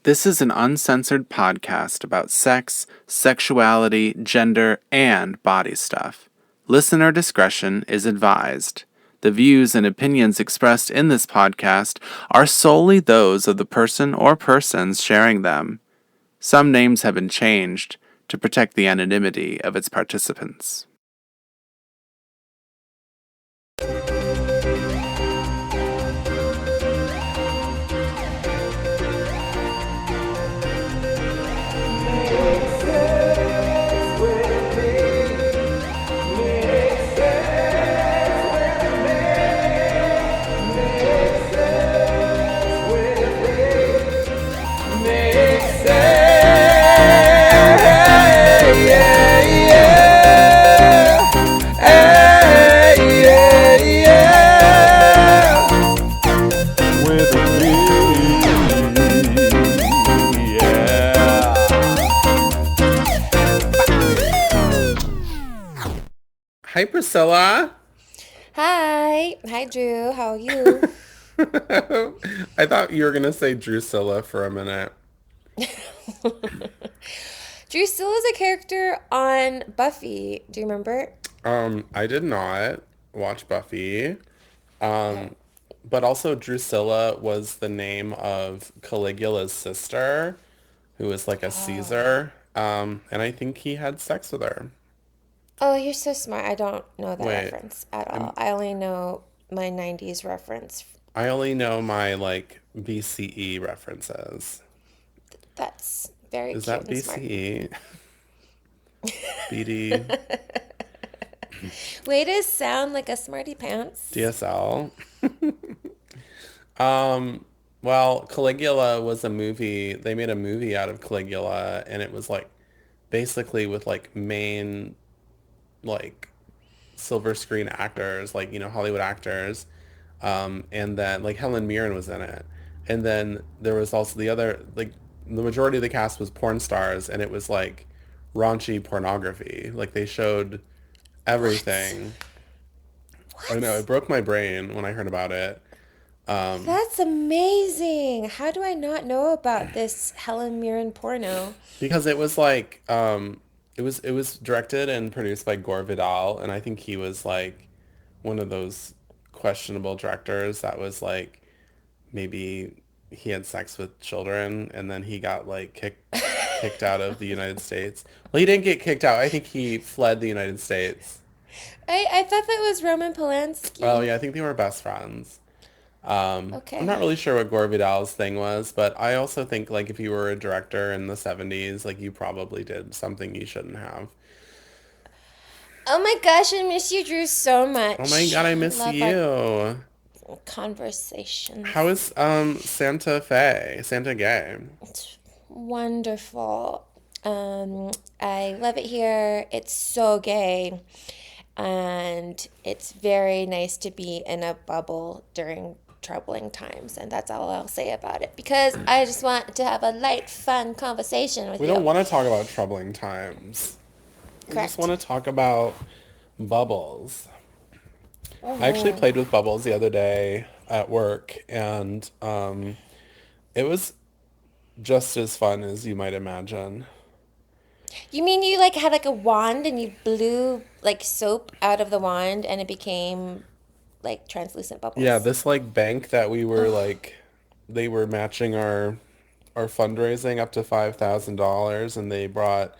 This is an uncensored podcast about sex, sexuality, gender, and body stuff. Listener discretion is advised. The views and opinions expressed in this podcast are solely those of the person or persons sharing them. Some names have been changed to protect the anonymity of its participants. Hi, Priscilla. Hi. Hi, Drew. How are you? I thought you were going to say Drusilla for a minute. Drew still is a character on Buffy. Do you remember? I did not watch Buffy. Okay. But also Drusilla was the name of Caligula's sister, who was like a Oh. Caesar. And I think he had sex with her. Oh, you're so smart. I don't know that Wait, reference at all. I'm, I only know my 90s reference. I only know my like BCE references. That's very Is cute that and smart. BCE? BD, Way to sound like a smarty pants. DSL? Um, well, Caligula was a movie. They made a movie out of Caligula, and it was like basically with like main like silver screen actors, like Hollywood actors, and then like Helen Mirren was in it, and then there was also the other like the majority of the cast was porn stars, and it was like raunchy pornography. Like they showed What? everything. I know it What? broke my brain when I heard about it. That's amazing. How do I not know about this Helen Mirren porno? Because it was like it was directed and produced by Gore Vidal, and I think he was like one of those questionable directors that was like maybe he had sex with children and then he got like kicked out of the United States. Well, he didn't get kicked out. I think he fled the United States. I thought that was Roman Oh Polanski. yeah, I think they were best friends. I'm not Okay. really sure what Gore Vidal's thing was, but I also think like if you were a director in the 70s, like you probably did something you shouldn't have. Oh my gosh, I miss you, Drew, so Oh my much. God, I I miss love our you. How conversations. is Santa Fe? Santa Gay? It's wonderful. I love it here. It's so gay. And it's very nice to be in a bubble during troubling times. And that's all I'll say about it. Because I just want to have a light, fun conversation with We don't you. want to talk about troubling times. We just want Correct. to talk about bubbles. I actually Hmm. played with bubbles the other day at work, and it was just as fun as you might imagine. You mean you like had like a wand and you blew like soap out of the wand and it became like translucent Yeah, bubbles? this like bank that we were Oh, like, they were matching our fundraising up to $5,000, and they brought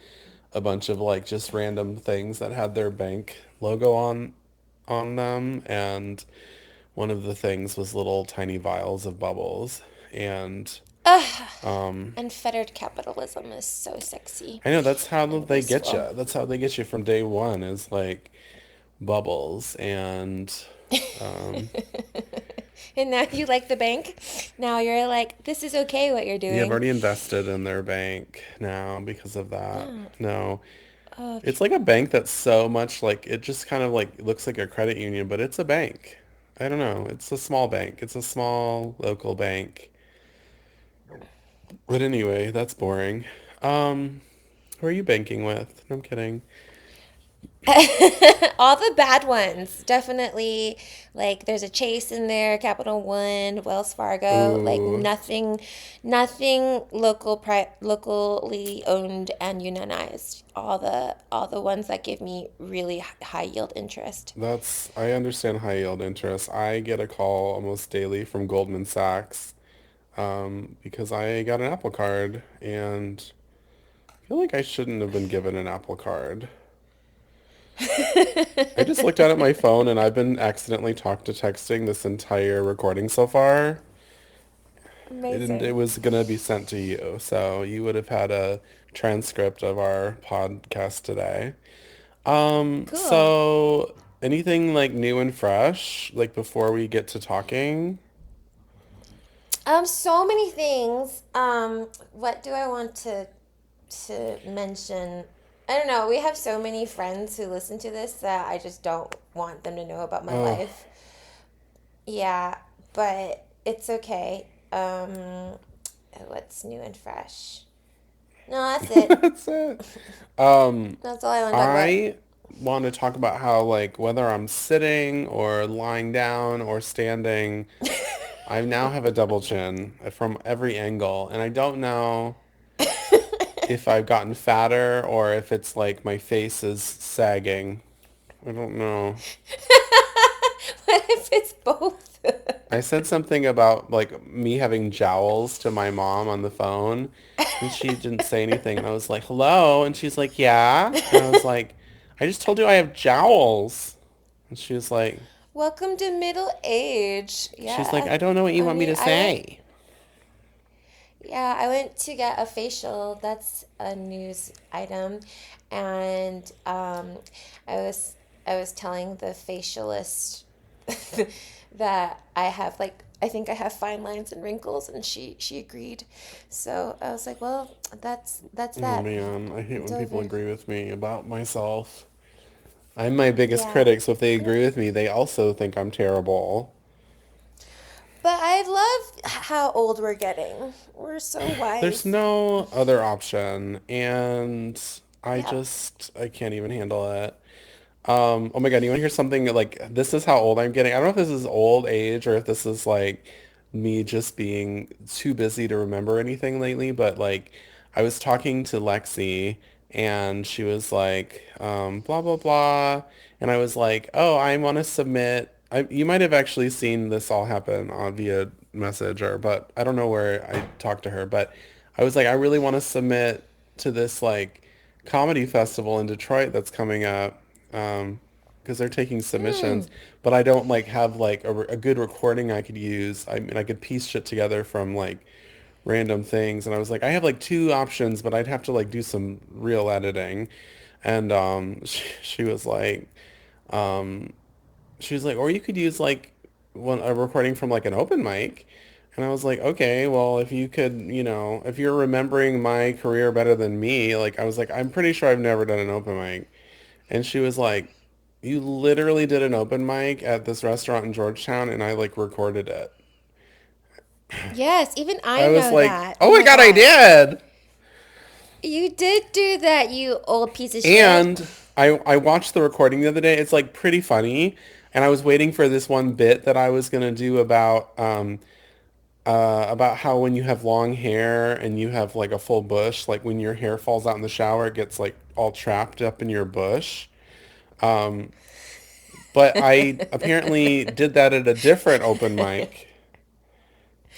a bunch of like just random things that had their bank logo on them, and one of the things was little tiny vials of bubbles. And ugh. um, Unfettered capitalism is so sexy I know that's how and they get wasteful. you. That's how they get you from day one is like bubbles. And um, And now you like the bank. Now you're like, this is okay what you're yeah, I've doing. already invested in their bank now because of that. Oh, No, oh, it's like a bank that's so much like it just kind of like looks like a credit union, but it's a bank. I don't know. It's a small bank. It's a small local bank. But anyway, that's boring. Um, who are you banking with? No, I'm kidding. All the bad ones, definitely. Like there's a Chase in there, Capital One, Wells Fargo. Like Ooh, nothing locally owned and unionized. All the ones that give me really high yield interest. I understand high yield interest. I get a call almost daily from Goldman Sachs because I got an Apple Card and I feel like I shouldn't have been given an Apple Card. I just looked down at my phone and I've been accidentally talk to texting this entire recording so far. It Amazing. was gonna be sent to you, so you would have had a transcript of our podcast today. Cool. So anything like new and fresh, like before we get to talking? So many things. What do I want to mention? I don't know. We have so many friends who listen to this that I just don't want them to know about my Oh, life. Yeah, but it's okay. What's new and fresh? No, that's it. that's it. Um, That's all I want to talk about. I want to talk about how like whether I'm sitting or lying down or standing, I now have a double chin from every angle, and I don't know if I've gotten fatter or if it's like my face is sagging. I don't know. What if it's both? I said something about like me having jowls to my mom on the phone, and she didn't say anything. And I was like, "Hello," and she's like, "Yeah," and I was like, "I just told you I have jowls," and she was like, Welcome to middle age. "She's like, Yeah. I don't know what you I want me mean, to say." I went to get a facial. That's a news item, and I was I was telling the facialist that I think I have fine lines and wrinkles, and she agreed. So I was like, well, that's Oh that. man, I hate It's when people over. agree with me about myself. I'm my biggest Yeah. critic, so if they agree with me, they also think I'm terrible. But I love how old we're getting. We're so There's wise. no other option, and Yeah. I can't even handle it. Oh my God, you want to hear something like this is how old I'm getting? I don't know if this is old age or if this is like me just being too busy to remember anything lately, but like I was talking to Lexi and she was like, blah, blah, blah. And I was like, oh, I want to submit. You might have actually seen this all happen on via message or, but I don't know where I talked to her, but I was like, I really want to submit to this like comedy festival in Detroit that's coming up because they're taking Mm. submissions, but I don't like have like a good recording I could use. I mean, I could piece shit together from like random things, and I was like, I have like two options, but I'd have to like do some real editing, and she was like, or you could use like a recording from like an open mic. And I was like, okay, well, if you could, if you're remembering my career better than me, like I was like, I'm pretty sure I've never done an open mic. And she was like, you literally did an open mic at this restaurant in Georgetown and I like recorded it. Yes, even I I was know like, that. oh Oh my my God, I God. did. You did do that, you old piece of shit. And I watched the recording the other day. It's like pretty funny. And I was waiting for this one bit that I was gonna do about how when you have long hair and you have like a full bush, like when your hair falls out in the shower, it gets like all trapped up in your bush. But I apparently did that at a different open mic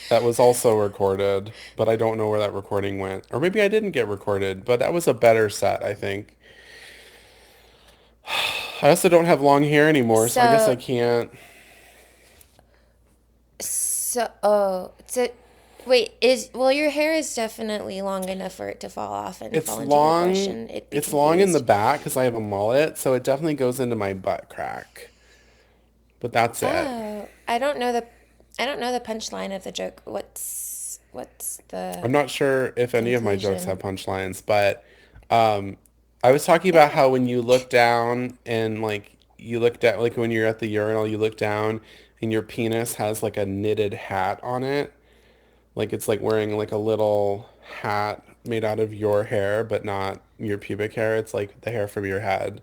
that was also recorded, but I don't know where that recording went. Or maybe I didn't get recorded, but that was a better set, I think. I also don't have long hair anymore, so I guess I So, can't. so, wait, well, your hair is definitely long enough for it to fall off and It's fall into your bush long. and it be It's long in the confused. back because I have a mullet, so it definitely goes into my butt crack. But that's it. Oh, I don't know the punchline of the joke. What's the I'm not sure if any of my jokes have conclusion? punchlines, but um, I was talking about Yeah. how when you look down and like you look down, like when you're at the urinal, you look down and your penis has like a knitted hat on it. Like it's like wearing like a little hat made out of your hair, but not your pubic hair. It's like the hair from your head.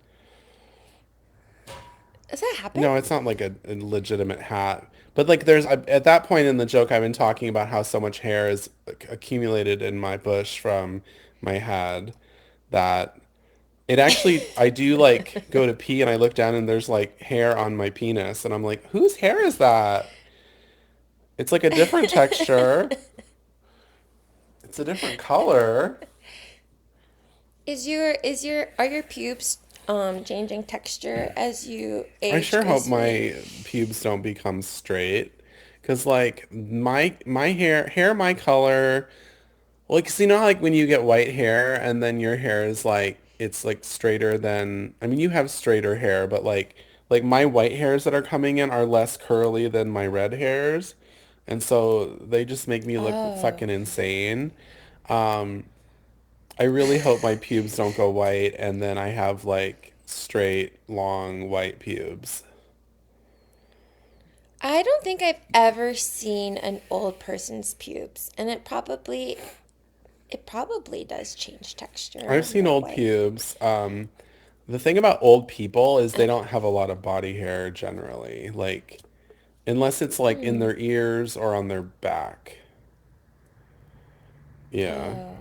Does that happen? No, it's not like a legitimate hat. But like there's at that point in the joke I've been talking about how so much hair is accumulated in my bush from my head that it actually I do like go to pee and I look down and there's like hair on my penis and I'm like, whose hair is that? It's like a different texture. It's a different color. Are your pubes changing texture as you I age sure hope gracefully? my pubes don't become straight. 'Cause like my hair my color. Well, because you know, like when you get white hair and then your hair is like it's like straighter than. I mean, you have straighter hair, but like my white hairs that are coming in are less curly than my red hairs, and so they just make me look Oh. fucking insane. Um, I really hope my pubes don't go white, and then I have like straight, long white pubes. I don't think I've ever seen an old person's pubes, and it probably does change texture I've when seen they're old white. pubes. The thing about old people is they don't have a lot of body hair generally. Like unless it's like in Hmm. their ears or on their back. Yeah. Oh.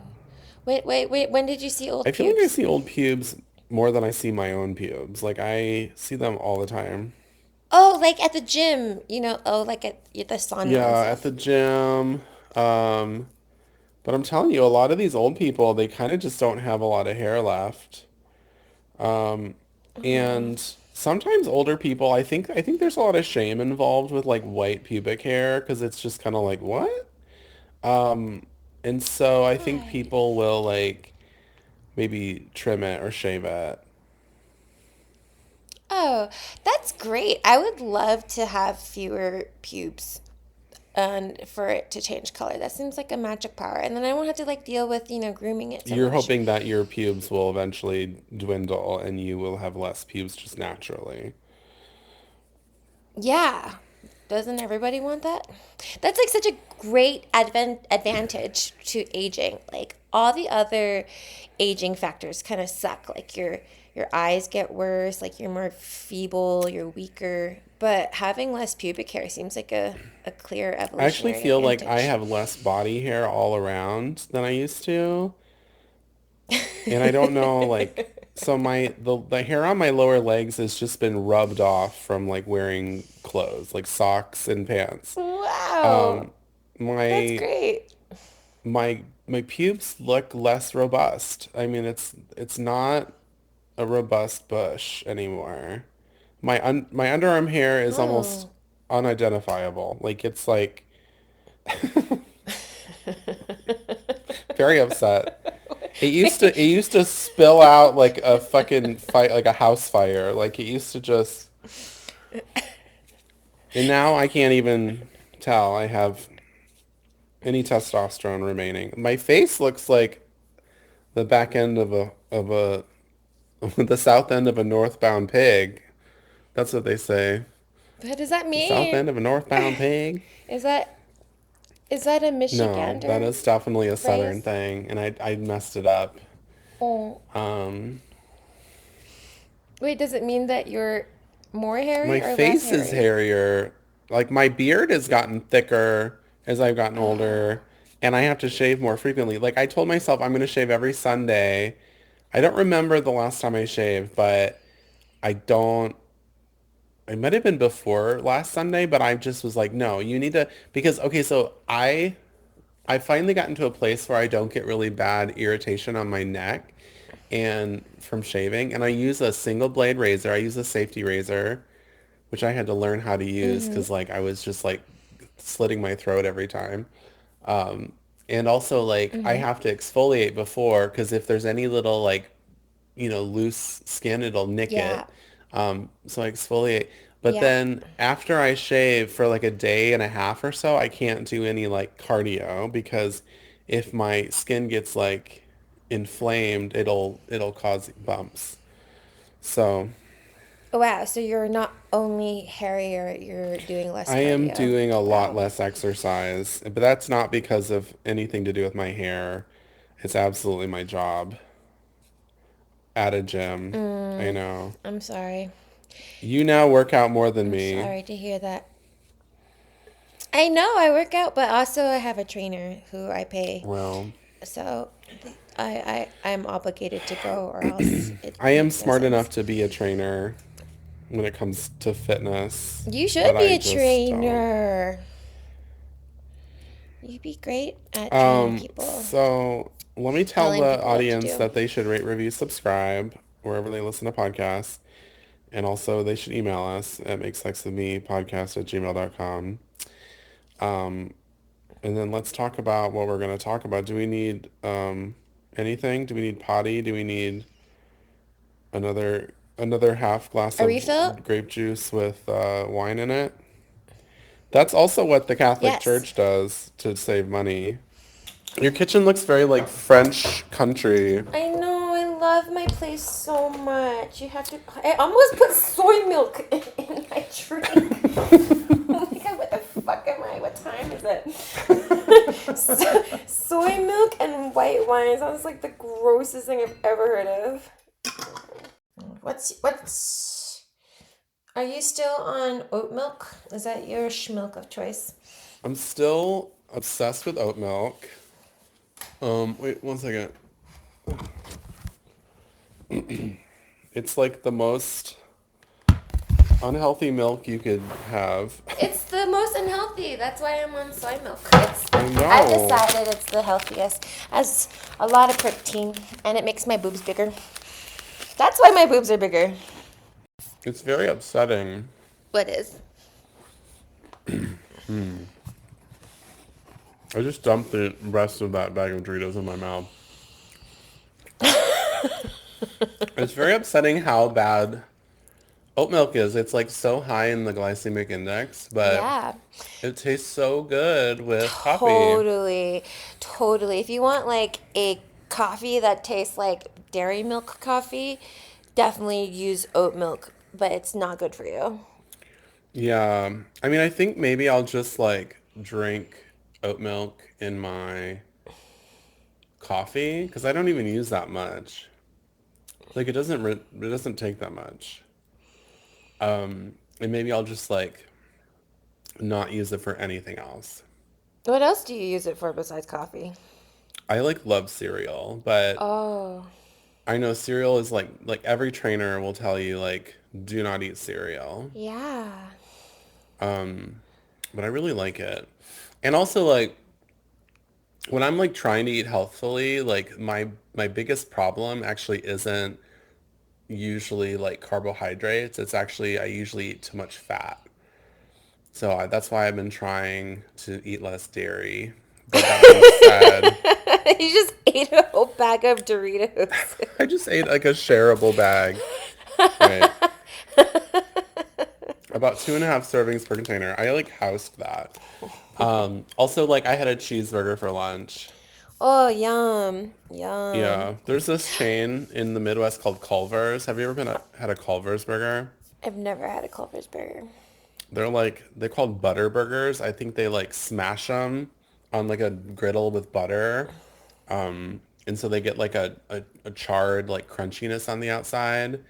Wait. When did you see I old feel like I pubes? see old pubes more than I see my own pubes. Like I see them all the time. Oh, like at the gym, you know, oh, like at the sauna and Yeah, at the stuff. gym. Um, but I'm telling you, a lot of these old people, they kind of just don't have a lot of hair left. Um, Oh. and sometimes older people, I think there's a lot of shame involved with like white pubic hair because it's just kind of like, what? Um, and so I think Why? people will like maybe trim it or shave it. Oh, that's great. I would love to have fewer pubes and for it to change color. That seems like a magic power. And then I won't have to like deal with, grooming it so You're much. hoping that your pubes will eventually dwindle and you will have less pubes just naturally. Yeah. Doesn't everybody want that? That's like such a great advantage to aging. Like all the other aging factors kind of suck. Like your eyes get worse, like you're more feeble, you're weaker. But having less pubic hair seems like a clear I actually evolutionary feel like I advantage. have less body hair all around than I used to. And I don't know, like, so the hair on my lower legs has just been rubbed off from like wearing clothes, like socks and pants. Wow. Um, That's my great. my pubes look less robust. I mean, it's not a robust bush anymore. My underarm hair is almost Oh. unidentifiable. Like it's like very upset. It used to spill out like a fucking fight, like a house fire. Like it used to just, and now I can't even tell I have any testosterone remaining. My face looks like the back end of a the south end of a northbound pig. That's what they say. What does that The south mean? end of a northbound pig. Is that is that a No, that Michigander is definitely a southern phrase? thing, and I messed it up. Oh. Um, Wait, does it mean that you're more my hairy or less face is hairy? hairier. Like my beard has gotten thicker as I've gotten older, Oh. and I have to shave more frequently. Like I told myself I'm going to shave every Sunday. I don't remember the last time I shaved, but I don't. It might have been before last Sunday, but I just was like, no, you need to because okay, so I finally gotten to a place where I don't get really bad irritation on my neck and from shaving, and I use a single blade razor. I use a safety razor, which I had to learn how to use Mm-hmm. because like I was just like slitting my throat every time. And also like I Mm-hmm. have to exfoliate before because if there's any little like loose skin, it'll nick Yeah. it. So I exfoliate. But Yeah. then after I shave for like a day and a half or so, I can't do any like cardio because if my skin gets like inflamed, it'll cause bumps. So Wow, so you're not only hairier, you're doing less I am cardio. doing a lot Wow. less exercise, but that's not because of anything to do with my hair. It's absolutely my job at a gym. I Mm, know. I'm sorry. You now work out more than I'm me. sorry to hear that. I know I work out, but also I have a trainer who I pay. Well, So I'm obligated to go or else it I am makes no smart enough sense. to be a trainer when it comes to fitness, You should but be I a just don't. trainer. You'd be great at training people, So let me tell telling the people what to audience do. that they should rate, review, subscribe wherever they listen to podcasts. And also they should email us at makesexofmepodcast@gmail.com. Um, and then let's talk about what we're going to talk about. Do we need anything? Do we need potty? Do we need another half glass A of refill? grape juice with wine in it? That's also what the Catholic Yes. Church does to save money. Your kitchen looks very like French country. I know, I love my place so much. You have to. I almost put soy milk in my drink. Oh my god, what the fuck am I? What time is it? Soy milk and white wine sounds like the grossest thing I've ever heard of. What's. Are you still on oat milk? Is that your schmilk of choice? I'm still obsessed with oat milk. Wait one second. It's like the most unhealthy milk you could have. It's the most unhealthy. That's why I'm on soy milk. I I've know. decided it's the healthiest. Has a lot of protein and it makes my boobs bigger. That's why my boobs are bigger. It's very upsetting. What is? I just dumped the rest of that bag of Doritos in my mouth. It's very upsetting how bad oat milk is. It's like so high in the glycemic index, but Yeah, it tastes so good with coffee. totally. Totally. If you want like a coffee that tastes like dairy milk coffee, definitely use oat milk, but it's not good for you. Yeah. I mean, I think maybe I'll just like drink oat milk in my coffee because I don't even use that much. Like it doesn't take that much. And maybe I'll just like not use it for anything else. What else do you use it for besides coffee? I like love cereal, but Oh, I know cereal is like every trainer will tell you like do not eat cereal. yeah. But I really like it. And also like when I'm like trying to eat healthfully, like my biggest problem actually isn't usually like carbohydrates. It's actually I usually eat too much fat. That's why I've been trying to eat less dairy. But that being said, You just ate a whole bag of Doritos. I just ate like a shareable bag. Right. About 2.5 servings per container. I like housed that. Also like I had a cheeseburger for lunch. Oh, yum. Yum. Yeah. There's this chain in the Midwest called Culver's. Have you ever had a Culver's burger? I've never had a Culver's burger. They're called butter burgers. I think they like smash them on like a griddle with butter. And so they get like a charred like crunchiness on the outside.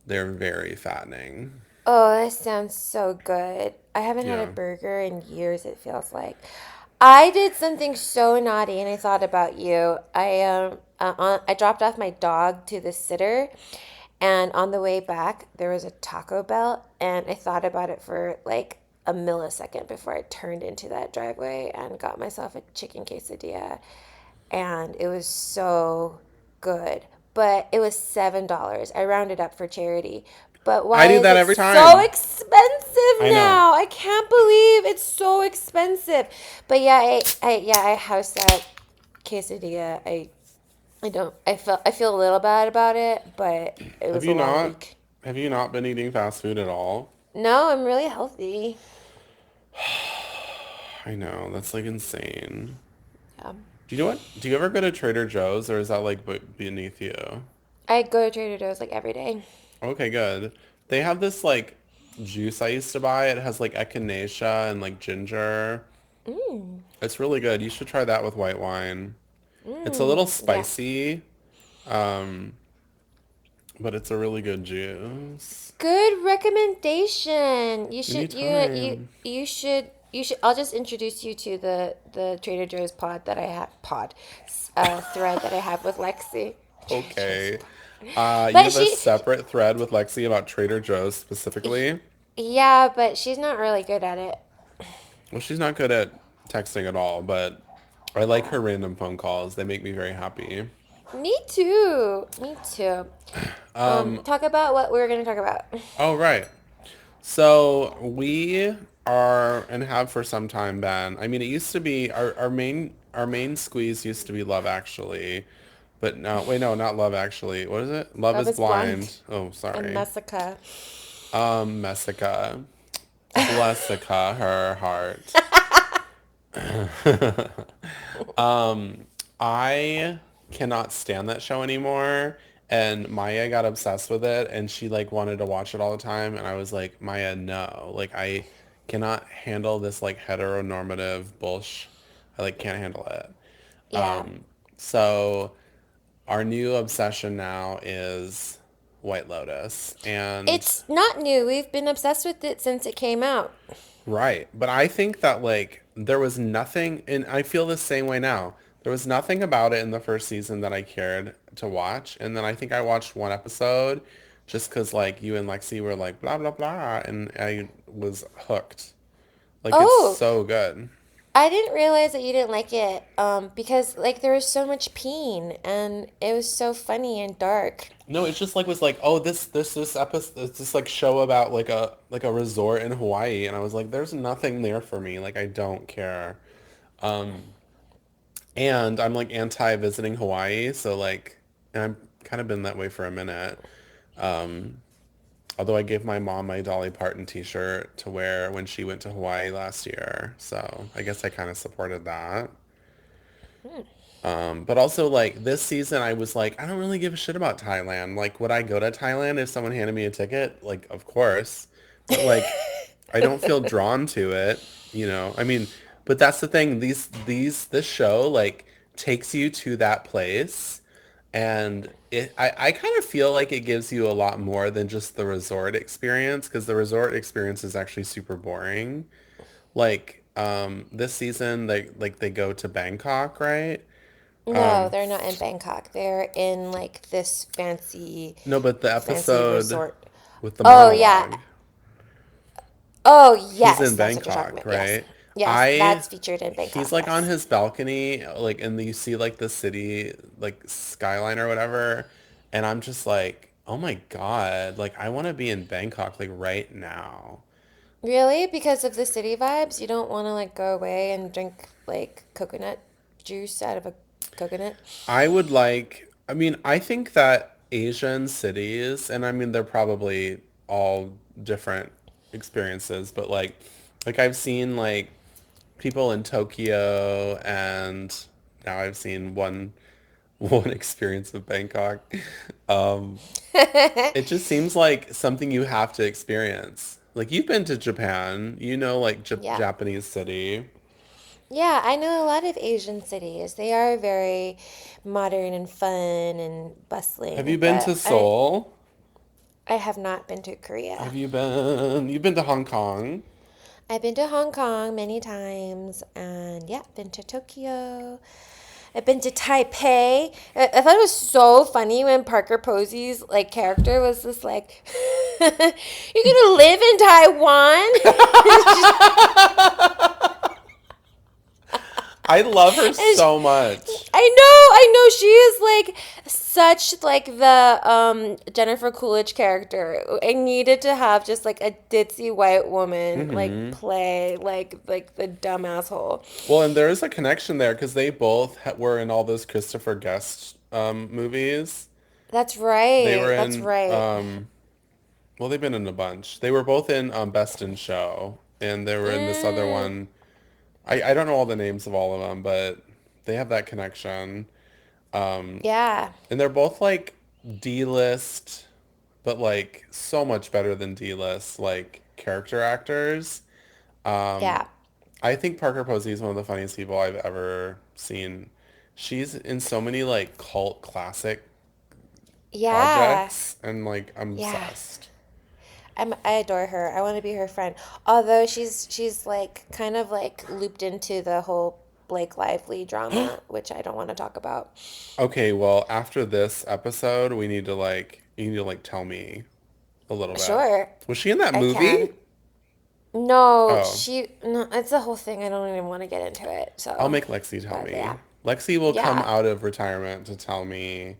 They're very fattening. Oh, that sounds so good. I haven't had a Yeah. burger in years, it feels like. I did something so naughty and I thought about you. I dropped off my dog to the sitter and on the way back there was a Taco Bell and I thought about it for like a millisecond before I turned into that driveway and got myself a chicken quesadilla and it was so good. But it was $7. I rounded up for charity. But I why do is that it every so time. expensive I know. now? I can't believe it's so expensive. But yeah, I housed that quesadilla. I feel a little bad about it, but it Have was a you long not week. have you not been eating fast food at all? No, I'm really healthy. I know. That's like insane. Yeah. Do you know what? Do you ever go to Trader Joe's or is that like beneath you? I go to Trader Joe's like every day. Okay, good. They have this like juice I used to buy. It has like echinacea and like ginger. Mm, It's really good. You should try that with white wine. It's a little yeah. spicy, um, but it's a really good juice. Good recommendation. Anytime. You should. I'll just introduce you to the Trader Joe's thread that I have with Lexi. Trader Joe's Okay. pod. You But have a separate thread with Lexi about Trader Joe's specifically. yeah, but she's not really good at it. Well, she's not good at texting at all, but I like Yeah. her random phone calls. They make me very happy. Me too. Me too. Talk about what we were going to talk about. Oh, right. So we are and have for some time been. I mean, it used to be our main squeeze used to be Love Actually, but no, wait, no, not Love Actually. What is it? Love Love is is blind Blind. Oh, and sorry. Messica. Messica. Blessica, her heart. I cannot stand that show anymore. And Maya got obsessed with it and she like wanted to watch it all the time. And I was like, Maya, no. Like I cannot handle this like heteronormative bullshit. I like can't handle it. Yeah. So our new obsession now is White Lotus. And It's not new. We've been obsessed with it since it came out. right. But I think that like there was nothing, and I feel the same way now. There was nothing about it in the first season that I cared to watch. And then I think I watched one episode just because like you and Lexi were like blah blah blah and I was hooked. Like it's Oh, so good. I didn't realize that you didn't like it because like there was so much peen and it was so funny and dark. No, it's just like was like, oh, this episode, this like show about like a resort in Hawaii, and I was like, there's nothing there for me. Like I don't care. And I'm like anti visiting Hawaii, so like, and I've kind of been that way for a minute. Although I gave my mom my Dolly Parton t-shirt to wear when she went to Hawaii last year, so I guess I kind of supported that. Hmm. But also like this season, I was like, I don't really give a shit about Thailand. Like, would I go to Thailand if someone handed me a ticket? Like, of course. But like, I don't feel drawn to it, you know. I mean, but that's the thing. This show like takes you to that place, and I kind of feel like it gives you a lot more than just the resort experience because the resort experience is actually super boring. Like, this season they go to Bangkok, right? No, they're not in Bangkok. They're in like this No, but the fancy episode resort. with the Oh yeah. monologue, Oh he's yes, in that's what you're talking Bangkok, about. Yes. right? Yes, I that's featured in he's Bangkok. like on Yes. his balcony, like, and you see like the city, like skyline or whatever, and I'm just like, oh my God, like I want to be in Bangkok like right now. Really? Because of the city vibes, you don't want to like go away and drink like coconut juice out of a coconut? I would like, I mean, I think that Asian cities, and I mean, they're probably all different experiences, but like I've seen like people in Tokyo, and now I've seen one experience of Bangkok. Um, it just seems like something you have to experience. Like you've been to Japan, you know, like Yeah. Japanese city. Yeah, I know a lot of Asian cities. They are very modern and fun and Have you bustling, been to but Seoul? I have not been to Korea. Have you been? You've been to Hong Kong. I've been to Hong Kong many times and yeah, been to Tokyo. I've been to Taipei. I thought it was so funny when Parker Posey's like character was just like, "You're gonna live in Taiwan?" I love her And so much. I know, she is like such like the Jennifer Coolidge character. I needed to have just like a ditzy white woman like play like the dumb asshole. Well, and there is a connection there because they both were in all those Christopher Guest movies. That's They were right. That's in right. well, they've been in a bunch. They were both in Best in Show, and they were in this other Mm, one. I don't know all the names of all of them, but they have that connection. yeah. And they're both like D-list, but like so much better than D-list, like character actors. Yeah. I think Parker Posey is one of the funniest people I've ever seen. She's in so many like cult classic Yeah. projects, and like I'm Yeah. obsessed. I adore her. I want to be her friend. Although she's like kind of like looped into the whole Blake Lively drama, which I don't want to talk about. Okay, well, after this episode, we need to like you need to like tell me a little bit. Sure, Was she in that I movie? can. No, Oh, she no, it's the whole thing. I don't even want to get into it. I'll So, make Lexi tell but yeah. me. Lexi will come Yeah. out of retirement to tell me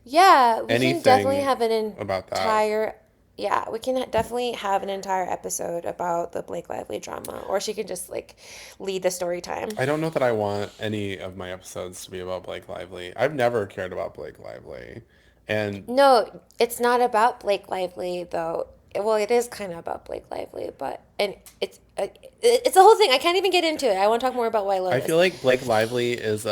Yeah, we can definitely anything have an about that. entire yeah, we can definitely have an entire episode about the Blake Lively drama, or she can just like lead the story time. I don't know that I want any of my episodes to be about Blake Lively. I've never cared about Blake Lively. And No, it's not about Blake Lively though. Well, it is kind of about Blake Lively, but and it's the whole thing. I can't even get into it. I want to talk more about White I feel Lotus. like Blake Lively is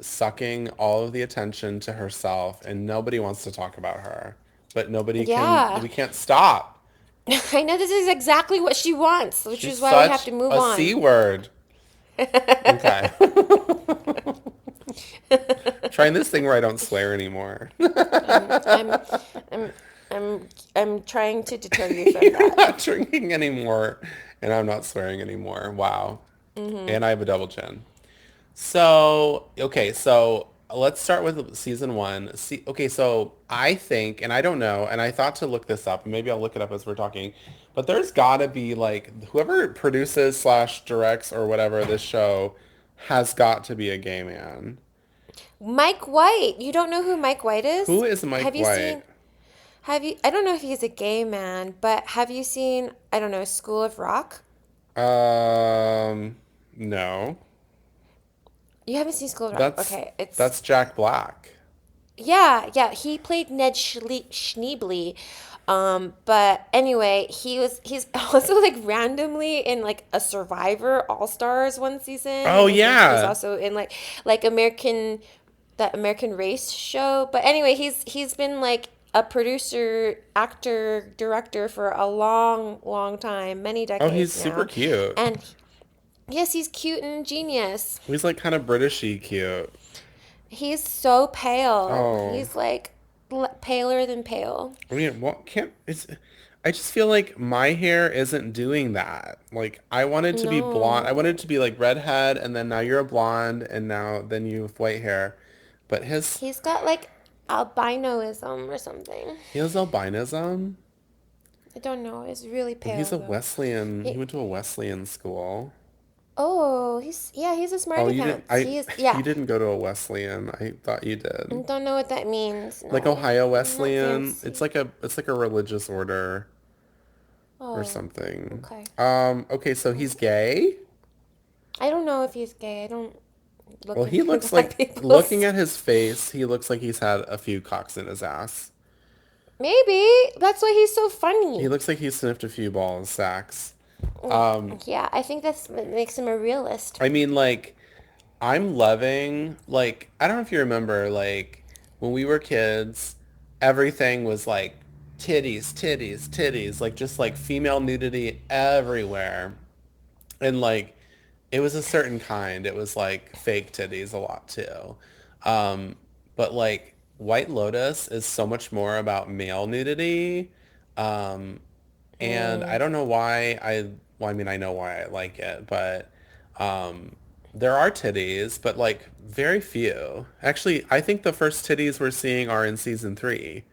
sucking all of the attention to herself and nobody wants to talk about her. But Yeah, we can't stop. I know this is exactly what she wants, which She's is why we have such to move a C on. word. Okay. Trying this thing where I don't swear anymore. I'm I'm I'm I'm trying to deter you from You're that. not drinking anymore and I'm not swearing anymore. Wow. And I have a double chin. So, okay, so let's start with season one. Okay, so I think, and I don't know, and I thought to look this up, and maybe I'll look it up as we're talking, but there's gotta be like whoever produces slash directs or whatever this show has got to be a gay man. Mike White. You don't know who Mike White Who is? is Mike Have you White? seen have you I don't know if he's a gay man, but have you seen, I don't know, School of Rock? Um, no. You haven't seen School of Rock. That's Okay, it's that's Jack Black. yeah. He played Ned Schneebly. But anyway, he's also like randomly in like a Survivor All Stars one season, Oh and I think he was yeah. also in like American that American Race show. But anyway, he's been like a producer, actor, director for a long time, many Oh, he's decades super now, cute. and yes, he's cute and genius. He's like kind of Britishy cute. He's so pale. Oh. He's like paler than pale. I mean, what can't it's I just feel like my hair isn't doing that. Like I wanted to be blonde. I No, wanted to be like redhead and then now you're a blonde and now then you have white hair. But he's got like albinoism or something. he has albinism. I don't know. He's really Well, he's pale a though. Wesleyan. He He, went to a Wesleyan school. oh, he's a Oh, smarty you didn't pants. He is yeah. you didn't go to a Wesleyan. I thought you I did. don't know what that means. Like No, Ohio I'm not Wesleyan. fancy. It's like a religious order or Oh, something. okay. Okay, so he's gay? I don't know if he's gay. I don't Well, look he into looks black like, people's. looking at his face, he looks like he's had a few cocks in his ass. Maybe that's why he's so He funny. looks like he sniffed a few balls, sacks. Um, Yeah, I think that's what makes him a realist. I mean, like, I'm loving, like, I don't know if you remember, like, when we were kids, everything was like titties, titties, titties, like just like female nudity everywhere. And like it was a certain kind. It was like fake titties a lot too. Um, but like White Lotus is so much more about male nudity. Um, and I Mm. don't know why well, I mean, I know why I like it, but um, there are titties, but like very few. Actually, I think the first titties we're seeing are in season three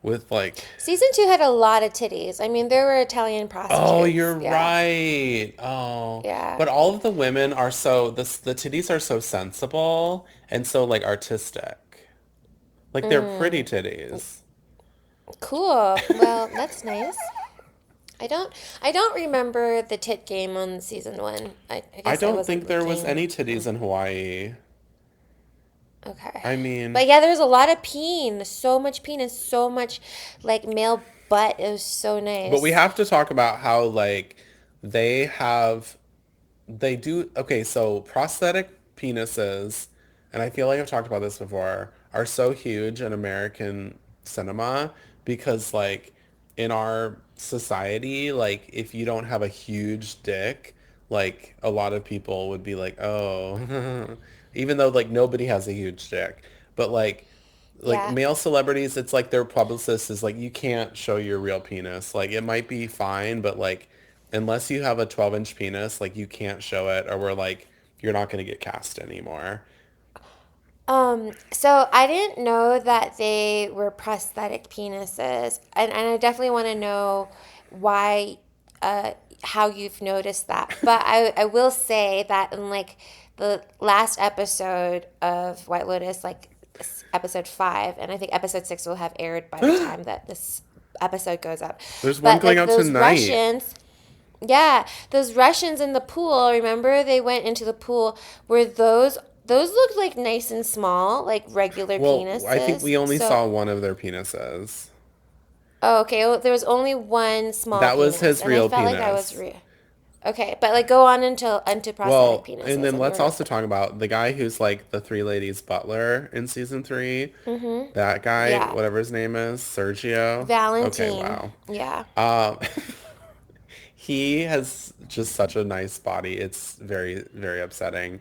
with like Season 2 had a lot of titties. I mean, there were Italian oh, prostitutes. you're Yeah. right. Oh, Yeah. but all of the women are so the titties are so sensible and so like artistic. Like they're pretty Mm. titties. Cool. Well, that's nice. I don't I don't remember the tit game on season 1. I I guess I don't think wasn't there was looking. any titties in Hawaii. Okay. I mean, But yeah, there's a lot of peen. So much peen and so much like male butt. It was so but we nice. have to talk about how like they have they do okay, so prosthetic penises, and I feel like I've talked about this before, are so huge in American cinema because like in our society, like if you don't have a huge dick, like a lot of people would be like, "Oh," even though like nobody has a huge dick. But like like Yeah. male celebrities, it's like their publicist is like, you can't show your real penis. Like it might be fine, but like unless you have a 12-inch penis, like you can't show it or we're like, you're not going to get cast anymore. So I didn't know that they were prosthetic penises, and I definitely want to know why, uh, how you've noticed that. But I will say that in like the last episode of White Lotus, like episode 5, and I think episode 6 will have aired by the time that this episode goes up. There's one But going like out those tonight. Russians, yeah, those Russians in the pool, remember they went into the pool where those looked like nice and small, like regular Well, I think penises. we only So, saw one of their penises. oh, okay, well, there was only one small That was penis, his and I real felt like I was penis. real. Okay, but like go on into prosthetic Well, and penises then and let's your also talk about the guy who's like the three ladies butler in season 3. mm-hmm. That guy, Yeah, whatever his name is, Sergio. Okay, Valentine. wow. Yeah. Um, he has just such a nice body. It's very, very upsetting.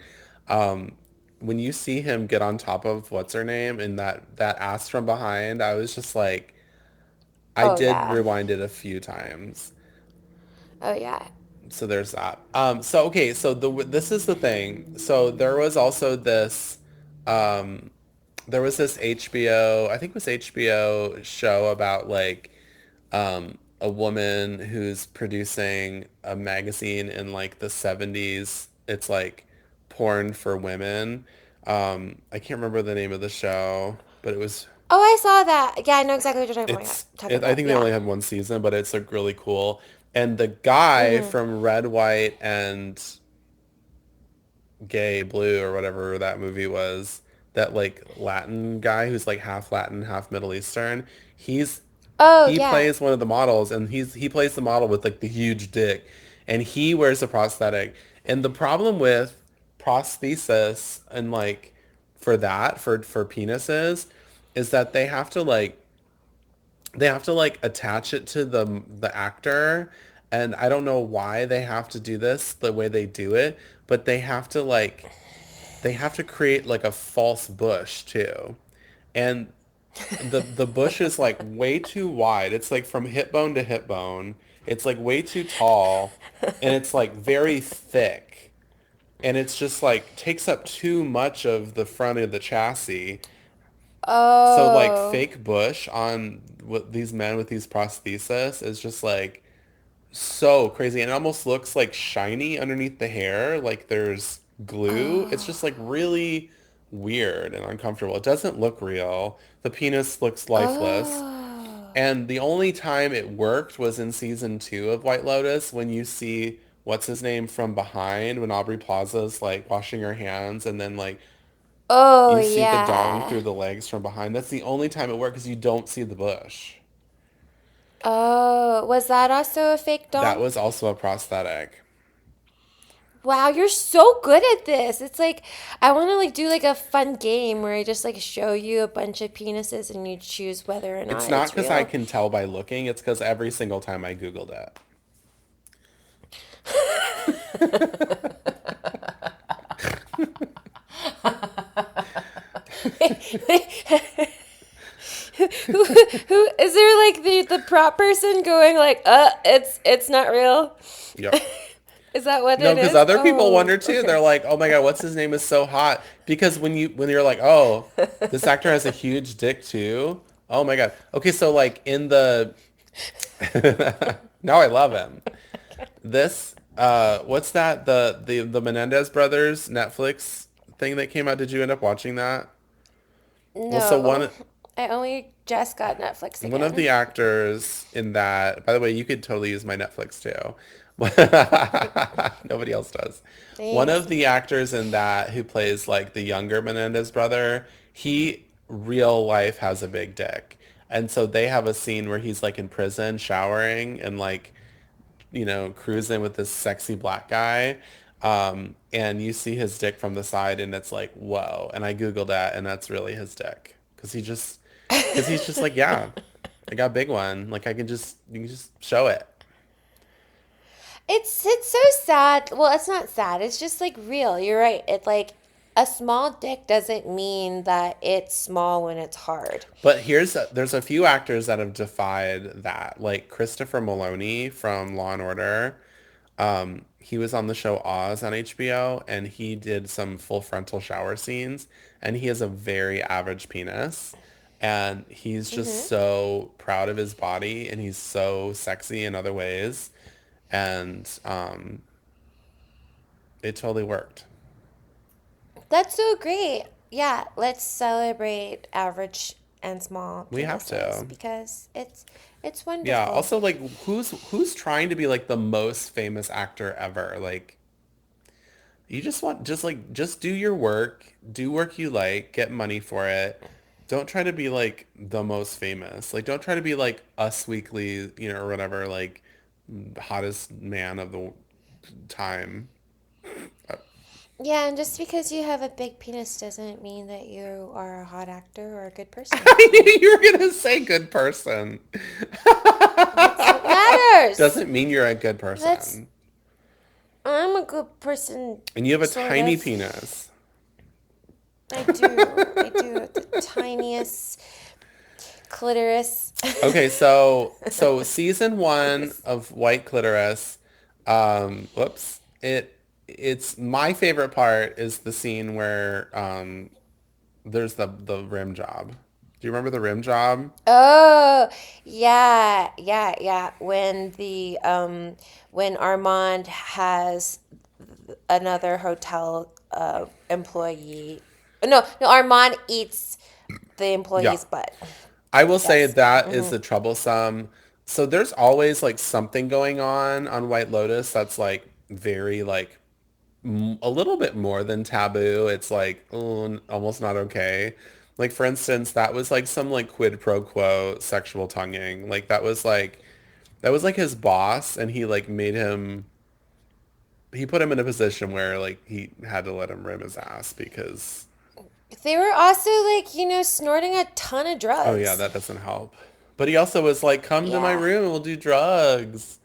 Um, when you see him get on top of what's her name and that ass from behind, I was just like, I Oh did yeah. rewind it a few times. Oh yeah. So there's that. So okay, so this is the thing. So um, there was this HBO, I think it was HBO show about like a woman who's producing a magazine in like the 70s. It's like porn for women. I can't remember the name of the show, but it was Oh, I saw that. Yeah, I know exactly what you're talking I about. think they Yeah. only had one season, but it's like really cool. And the guy Mm-hmm. from Red, White, and Gay Blue or whatever that movie was, that like Latin guy who's like half Latin, half Middle Eastern, he's Oh he yeah. plays one of the models and he plays the model with like the huge dick and he wears a prosthetic. And the problem with prosthesis and like for penises is that they have to like attach it to the actor, and I don't know why they have to do this the way they do it, but they have to create like a false bush too. And the bush is like way too wide. It's like from hip bone to hip bone. It's like way too tall and it's like very thick. And it's just like takes up too much of the front of the chassis. So like Oh. fake bush on what these men with these prosthesis is just like so crazy and it almost looks like shiny underneath the hair, like there's glue. It's just like Oh. really weird and uncomfortable. It doesn't look real. The penis looks lifeless. Oh. And the only time it worked was in season 2 of White Lotus when you see what's his name from behind when Aubrey Plaza's like washing her hands and then like Oh you see the dong yeah. through the legs from behind. That's the only time it worked because you don't see the bush. Oh, was that also a fake That dong? was also a prosthetic. Wow, you're so good at this. It's like I want to like do like a fun game where I just like show you a bunch of penises and you choose whether or It's not not it's because I real. can tell by looking. It's because every single time I Googled it. Who is there like the prop person going like, it's not real. Yep. Is that what No, it because is? other people Oh, wonder too. okay. They're like, "Oh my God, what's his name is so hot?" Because when you're like, "Oh, this actor has a huge dick too." Oh my God. Okay, so like in the now I love him. This what's that the Menendez brothers Netflix thing that came out? Did you end up watching that? Well, so No, I only just got Netflix one of again. the actors in that, by the way, you could totally use my Netflix too. Nobody else does. One Thanks. of the actors in that who plays like the younger Menendez brother, he real life has a big dick. And so they have a scene where he's like in prison showering and like, cruising with this sexy black guy. And you see his dick from the side and it's like, whoa. And I Googled that and that's really his dick. Because he's just like, yeah, I got a big one. Like you can just show it. It's so sad. Well, it's not sad. It's just like real. You're right. It like a small dick doesn't mean that it's small when it's hard. But there's a few actors that have defied that, like Christopher Maloney from Law and Order. He was on the show Oz on HBO, and he did some full frontal shower scenes, and he has a very average penis, and he's just Hmm. so proud of his body, and he's so sexy in other ways, and it totally worked. That's so great. Yeah, let's celebrate average and small We have penises to. because it's Yeah. wonderful. Also, like, who's trying to be like the most famous actor ever? Like, you just want just do your work, do work you like, get money for it. Don't try to be like the most famous. Like, don't try to be like Us Weekly, or whatever, like hottest man of the time. Yeah, and just because you have a big penis doesn't mean that you are a hot actor or a good person. I knew you were gonna say good person. That's what matters. Doesn't mean you're a good That's person. I'm a good person, And you have a sort tiny of. penis. I do. I do. The tiniest clitoris. Okay, so season one of White Clitoris, whoops, it's my favorite part is the scene where there's the rim job. Do you remember the rim job? Oh, yeah, yeah, yeah. When Armand has another hotel employee. No, no, Armand eats the Yeah. employee's butt. I will say Yes. that is Hmm. the troublesome. So there's always like something going on White Lotus that's like very like a little bit more than taboo. It's like almost not okay. Like for instance, that was like some like quid pro quo sexual tonguing. Like that was like his boss, and he put him in a position where like he had to let him rim his ass because They were also like, snorting a ton of oh yeah, drugs. that doesn't help. But he also was like, come to my Yeah. room and we'll do drugs.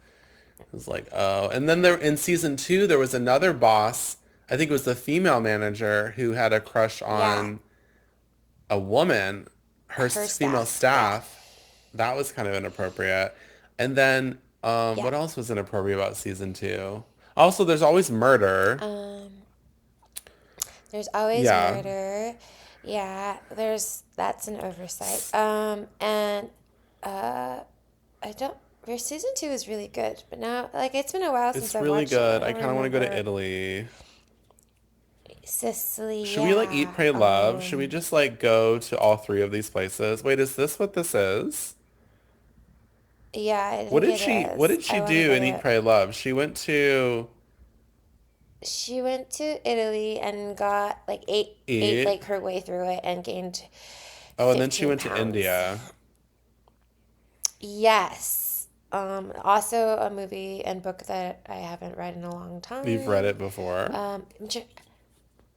It was like, oh. And then there in season two, there was another boss. I think it was the female manager who had a crush Yeah. on a woman, her Her female staff. Yeah. staff. That was kind of inappropriate. And then Yeah. what else was inappropriate about season two? Also, there's always murder. Um, there's always Yeah. murder. Yeah, that's an oversight. And uh I don't your season 2 is really good, but now like it's been a while since It's I really watched it. good. I I don't kind of want to go to remember. Italy. Sicily, Should we like eat, yeah. pray, love? Should we just like go to all three of these places? Wait, is this what this is? Yeah, I What think did it she what is. did she I want to do go in Eat, to Pray, Love? She went to She went to Italy and got like ate eat. like her way through it and gained Oh, and then she 15 went to pounds. India. Yes. Also a movie and book that I haven't read in a long You've read time. it before. I'm sure,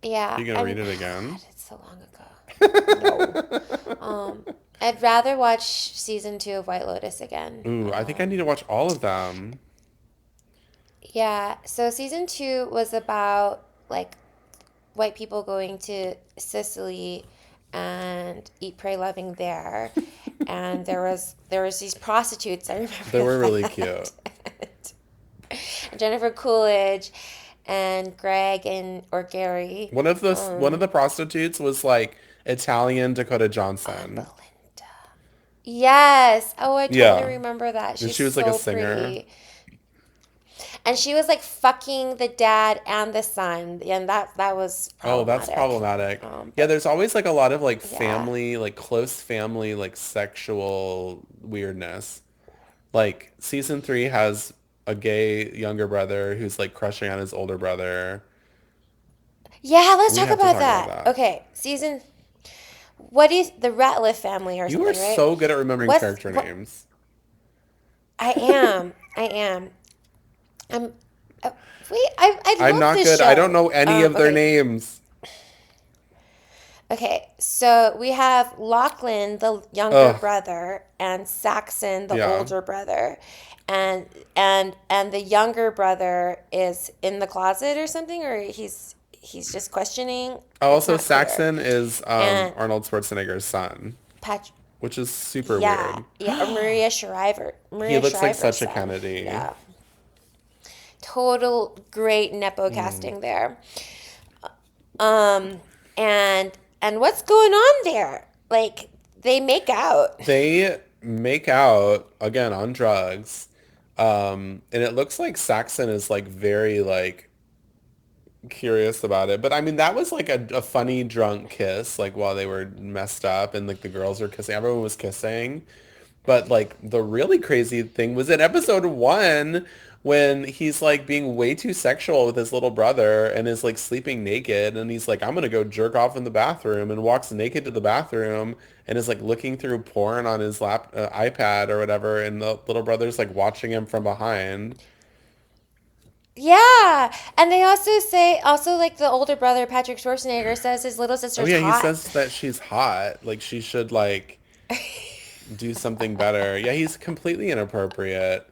yeah, You gonna I read mean, it oh again? God, it's so long ago. No. I'd rather watch season 2 of White Lotus again. Ooh, I think I need to watch all of them. Yeah, so season 2 was about like white people going to Sicily and eat, pray, loving there. And there was these prostitutes. I They remember were really that. cute. Jennifer Coolidge and Greg and or Gary. One of the prostitutes was like Italian Dakota Johnson. Belinda. Yes. Oh, I totally Yeah. remember that. And She's she was like a so singer. pretty. And she was like fucking the dad and the son, and that was Oh, that's problematic. problematic. Yeah, But there's always like a lot of like yeah. family, like close family, like sexual weirdness. Like season three has a gay younger brother who's like crushing on his older brother. Yeah, let's We talk have to about talk about that. that. Okay, what is the Ratliff family or You are something, right? so good at remembering What's character what names. I am. I am. I'm uh, wait, I I'm love not this good. I don't show. know any of their Okay. names. Okay, so we have Lachlan, the younger Ugh. brother, and Saxon, the Yeah. older brother, and the younger brother is in the closet or something, or he's just questioning. It's Also, not clear. Saxon is And Arnold Schwarzenegger's son, Pat, which is super yeah, weird. yeah, or He Maria looks like Shriver's such a son. Kennedy. Yeah, total great nepo Mm. casting there. Um, and what's going on there? Like they make out. They make out again on drugs. And it looks like Saxon is like very like curious about it. But I mean, that was like a funny drunk kiss, like while they were messed up and like the girls were kissing. Everyone was kissing. But like the really crazy thing was in episode one when he's like being way too sexual with his little brother and is like sleeping naked and he's like, I'm gonna go jerk off in the bathroom and walks naked to the bathroom and is like looking through porn on his iPad or whatever and the little brother's like watching him from behind. Yeah, and they also say also like the older brother Patrick Schwarzenegger says his little Oh sister's yeah, he hot. says that she's hot. Like she should like do something better. Yeah, he's completely inappropriate.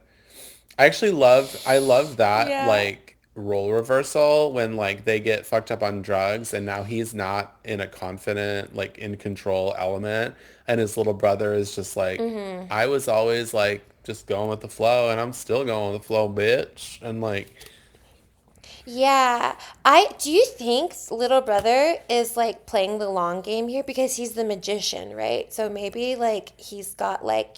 I love that Yeah. like role reversal when like they get fucked up on drugs and now he's not in a confident like in control element and his little brother is just like Mm-hmm. I was always like just going with the flow and I'm still going with the flow, bitch. And like Yeah. I do you think little brother is like playing the long game here because he's the magician, right? So maybe like he's got like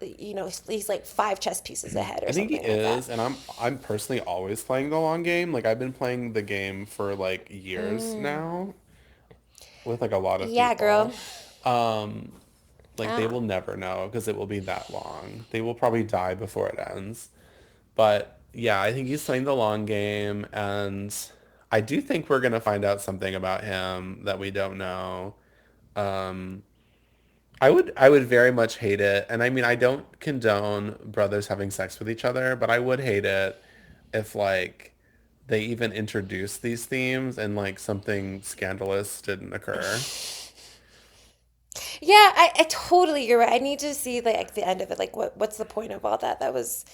he's like five chess pieces ahead or I think he something like that. is and I'm personally always playing the long game. Like I've been playing the game for like years Mm. now with like a lot of Yeah, girl. people. Um Like they Ah. will never know because it will be that long. They will probably die before it ends. But yeah, I think he's playing the long game and I do think we're gonna find out something about him that we don't know. Um, I would very much hate it. And I mean, I don't condone brothers having sex with each other, but I would hate it if like they even introduced these themes and like something scandalous didn't occur. Yeah, I totally you're right. I need to see like the end of it. Like what's the point of all that? That was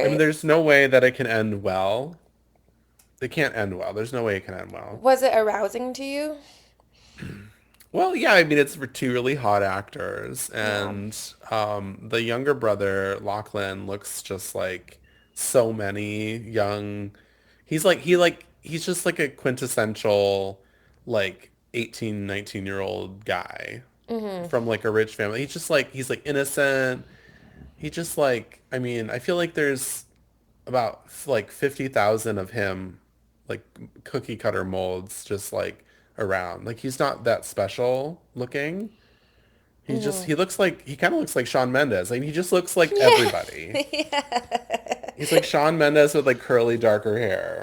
I mean, very there's no way that it can end well. It can't end well. There's no way it can end well. was it arousing to you? Well, yeah, I mean, it's for two really hot actors, Yeah. and the younger brother, Lachlan, looks just like so many young. He's just like a quintessential like 18, 19-year-old guy Mm-hmm. from like a rich family. He's like innocent. He just like I mean, I feel like there's about like 50,000 of him like cookie cutter molds just like around. Like he's not that special looking. Mm-hmm. He looks like he kind of looks like Shawn Mendes. Like he just looks like Yeah. everybody. Yeah. He's like Shawn Mendes with like curly darker hair.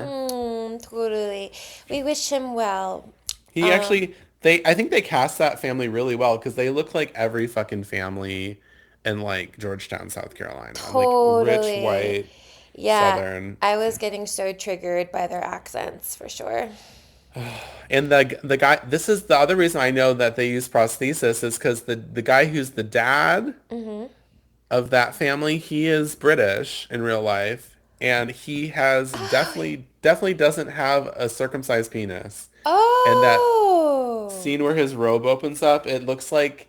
Totally. We wish him well. He Um, actually they I think they cast that family really well because they look like every fucking family in like Georgetown, South Carolina. Like rich totally. white Yeah, Southern. I was getting so triggered by their accents for sure. And the guy, this is the other reason I know that they use prosthesis is because the guy who's the dad Mm-hmm. of that family, he is British in real life, and he has definitely doesn't have a circumcised penis. And that Oh. scene where his robe opens up, it looks like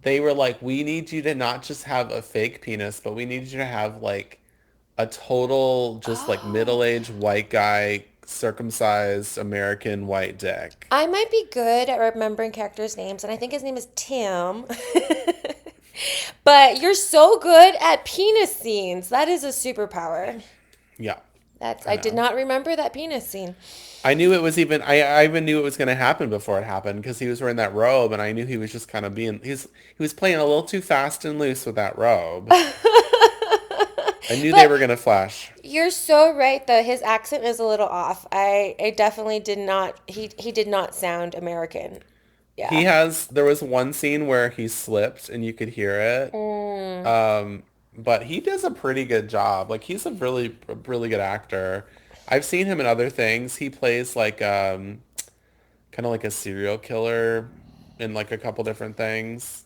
they were like, we need you to not just have a fake penis, but we need you to have like a total just like Oh. middle-aged white guy circumcised American white dick. I might be good at remembering characters' names, and I think his name is Tim. But you're so good at penis scenes. That is a superpower. Yeah, I I did know. not remember that penis scene. I knew it was even I even knew it was going to happen before it happened because he was wearing that robe and I knew he was just kind of he was playing a little too fast and loose with that robe. I knew they But were going to flash. you're so right though. His accent is a little off. I definitely did not he did not sound American. Yeah. There was one scene where he slipped and you could hear it. Mm. Um, but he does a pretty good job. Like he's a really good actor. I've seen him in other things. He plays like kind of like a serial killer in like a couple different things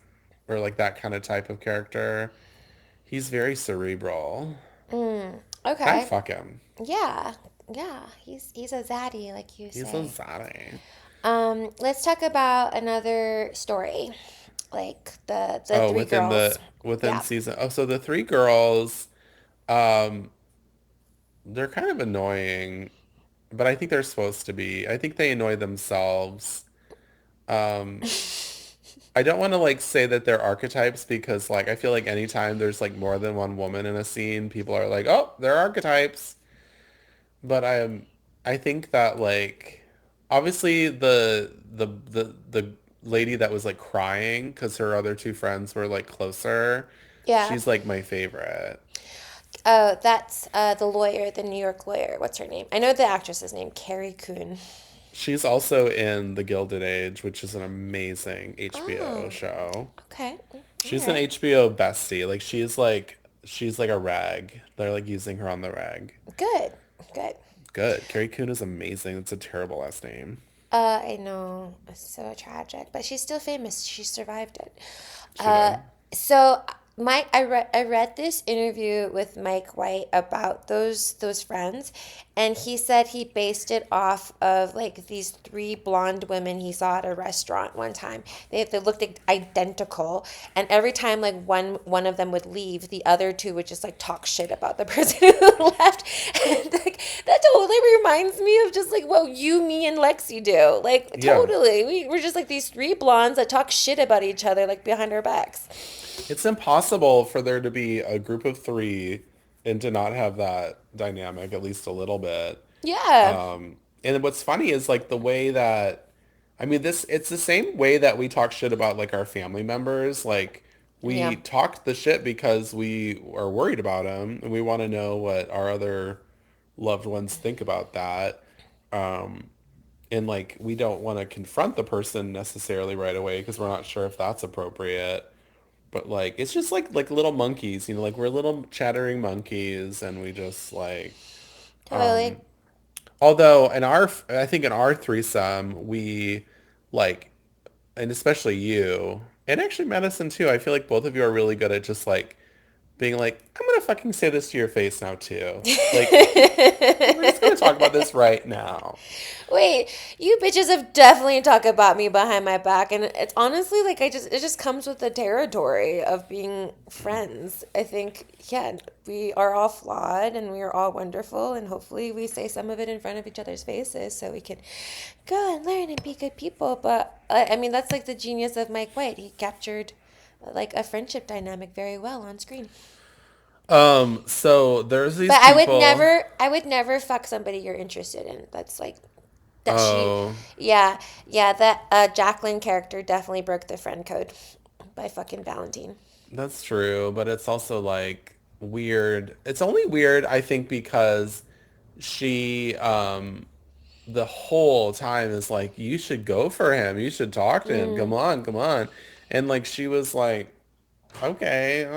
or like that kind of type of character. He's very cerebral. Mm. I'd Okay. fuck him. Yeah. Yeah, he's a zaddy, like you He's a say. zaddy. Let's talk about another story, like the Oh, three girls. within Yeah. season. Oh, so the three girls, um, they're kind of annoying, but I think they're supposed to be. I think they annoy themselves. Um, I don't want to like say that they're archetypes because like I feel like anytime there's like more than one woman in a scene, people are like, "Oh, they're archetypes." But I think that like obviously the lady that was like crying because her other two friends were like closer, Yeah. she's like my favorite. Oh, that's the lawyer, the New York lawyer. What's her name? I know the actress's name, Carrie Coon. She's also in The Gilded Age, which is an amazing HBO Oh, show. okay. All She's an right. HBO bestie. Like she's like a rag. They're like using her on the rag. Good. Good. Good. Carrie Coon is amazing. It's a terrible last name. I know. It's so tragic, but she's still famous. She survived it. She Uh, did. so Mike, I read this interview with Mike White about those friends, and he said he based it off of like these three blonde women he saw at a restaurant one time. They looked identical, and every time like one of them would leave, the other two would just like talk shit about the person who left. And like that totally reminds me of just like what you, me, and Lexi do. Like Yeah. totally, we're just like these three blondes that talk shit about each other like behind our backs. It's impossible for there to be a group of three and to not have that dynamic at least a little bit. Yeah, And what's funny is like the way that, I mean, it's the same way that we talk shit about like our family members. Like we yeah, talk the shit because we are worried about them and we want to know what our other loved ones think about that. And like we don't want to confront the person necessarily right away because we're not sure if that's appropriate. But like it's just like little monkeys, you know, like we're little chattering monkeys and we just like totally. although I think in our threesome we like and especially you and actually Madison too, I feel like both of you are really good at just like being like, I'm gonna fucking say this to your face now too. Like we're just gonna talk about this right now. Wait, you bitches have definitely talked about me behind my back, and it's honestly like it just comes with the territory of being friends. I think, yeah, we are all flawed and we are all wonderful, and hopefully we say some of it in front of each other's faces so we can go and learn and be good people. But I mean, that's like the genius of Mike White. He captured like a friendship dynamic very well on screen. So there's these But people. I would never fuck somebody you're interested in. That's like that she, Oh, yeah, yeah. That Jacqueline character definitely broke the friend code by fucking Valentine. that's true, but it's also like weird. It's only weird, I think, because she the whole time is like, you should go for him. You should talk to him. Come Mm. on, come on. And like she was like, okay,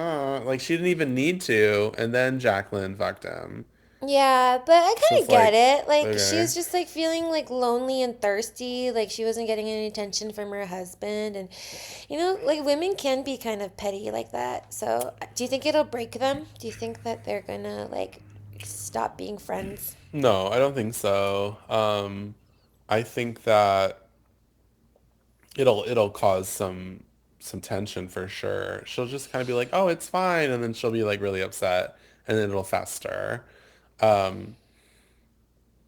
like she didn't even need to. And then Jacqueline fucked him. Yeah, but I It's kind just of get like, it. Like she okay. was just like feeling like lonely and thirsty. Like she wasn't getting any attention from her husband, and you know, like women can be kind of petty like that. So, do you think it'll break them? Do you think that they're gonna like stop being friends? No, I don't think so. I think that it'll cause some tension for sure. She'll just kind of be like, "Oh, it's fine," and then she'll be like really upset, and then it'll fester. Um,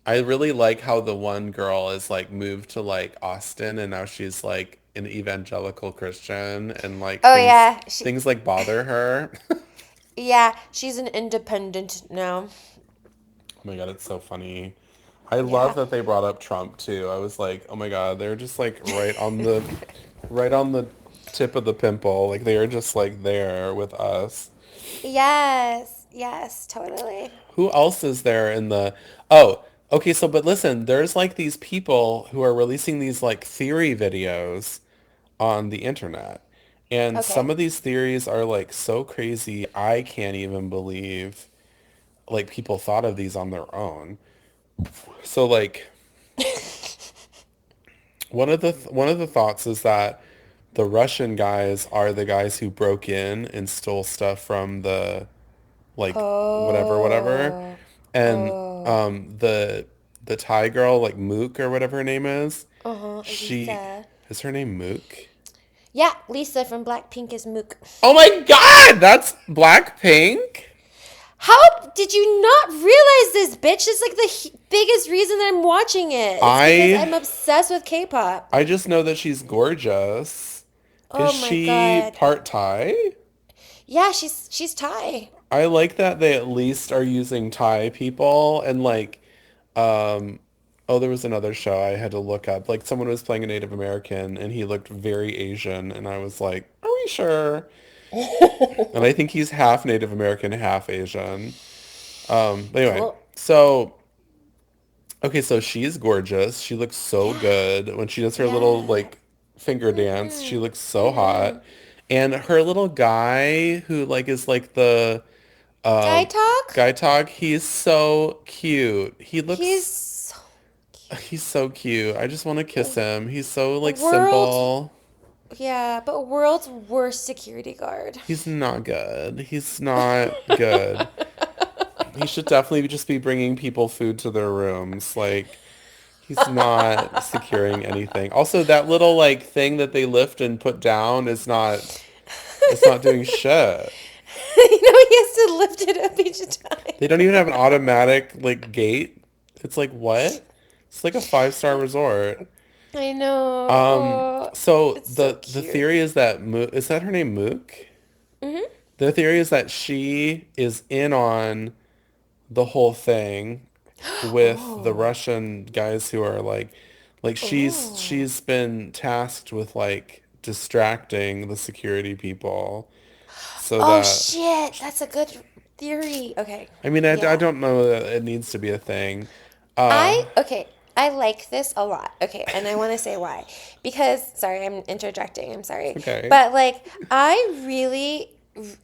I really like how the one girl is like moved to like Austin, and now she's like an evangelical Christian, and like Oh yeah, she. things like bother her. Yeah, she's an independent now. Oh my God, it's so funny. I love Yeah. that they brought up Trump too. I was like, oh my God, they're just like right on the tip of the pimple. Like they are just like there with us. Yes, yes, totally. Who else is there in the Oh, okay, so but listen, there's like these people who are releasing these like theory videos on the internet. And Okay. some of these theories are like so crazy, I can't even believe like people thought of these on their own. So like one of the thoughts is that the Russian guys are the guys who broke in and stole stuff from the like whatever. Oh, And oh. The Thai girl, like Mook or whatever her name is. Uh-huh, She Lisa. is her name Mook? Yeah, Lisa from Blackpink is Mook. Oh my God, that's Blackpink. How did you not realize this, bitch? It's like the biggest reason that I'm watching it. It's because I I'm obsessed with K-pop. I just know that she's gorgeous. Is Oh my she God. part Thai? Yeah, she's Thai. I like that they at least are using Thai people and like oh, there was another show I had to look up. Like someone was playing a Native American and he looked very Asian and I was like, "Are we sure?" And I think he's half Native American, half Asian. But anyway, Cool. so okay, so she's gorgeous. She looks so Yeah. good when she does her little Yeah. like finger dance. She Mm-hmm. looks so Mm-hmm. hot. And her little guy who like is like the Guy um talk? guy talk, he's so cute. He He's looks so he's so cute. I just want to kiss cute. him. He's so like World's, simple. yeah, but world's worst security guard. He's not good. He's not good. He should definitely just be bringing people food to their rooms. Like he's not securing anything. Also, that little like thing that they lift and put down is not it's not doing shit. He has to lift it up each They don't time. even have an automatic like gate. It's like what? It's like a five-star resort. I know. Oh, So it's so the cute. theory is that is that her name Mook? Hmm. The theory is that she is in on the whole thing with the Oh. Russian guys who are like Oh. she's been tasked with like distracting the security people so Oh that shit. That's a good theory. Okay. I mean I Yeah. don't know that it needs to be a thing. Uh I like this a lot. Okay, and I want to say why. Because sorry, I'm interjecting. I'm sorry. okay. But like I really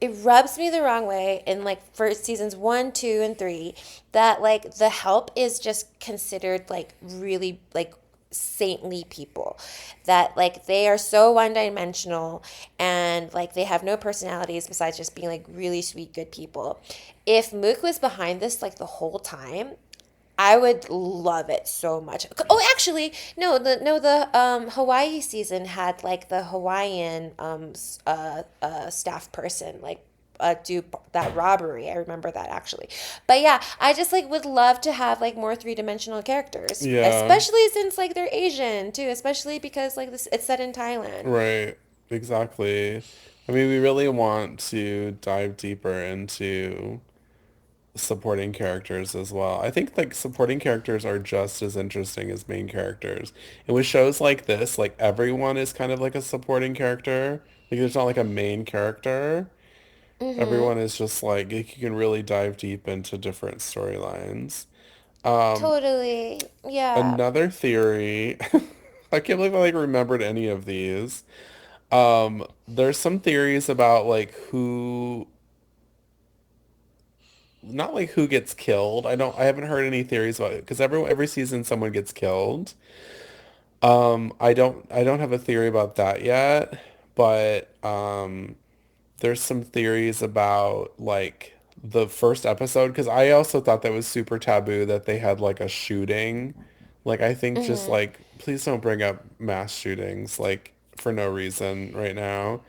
it rubs me the wrong way in like for seasons 1, 2, and 3 that like the help is just considered like really like saintly people that like they are so one-dimensional and like they have no personalities besides just being like really sweet good people. If Mook was behind this like the whole time, I would love it so much. Oh, actually, no, the Hawaii season had like the Hawaiian staff person like do that robbery. I remember that actually. But yeah, I just like would love to have like more three-dimensional characters, Yeah, especially since like they're Asian too, especially because like this it's set in Thailand. right. Exactly. I mean, we really want to dive deeper into supporting characters as well. I think like supporting characters are just as interesting as main characters. And with shows like this, like everyone is kind of like a supporting character. Like there's not like a main character. Mm-hmm. Everyone is just like you can really dive deep into different storylines. Totally. Yeah. Another theory, I can't believe I like remembered any of these. There's some theories about like who not like who gets killed. I haven't heard any theories about it because every season someone gets killed. I don't have a theory about that yet, but there's some theories about like the first episode because I also thought that was super taboo that they had like a shooting. Like I think just Mm-hmm. like please don't bring up mass shootings like for no reason right now.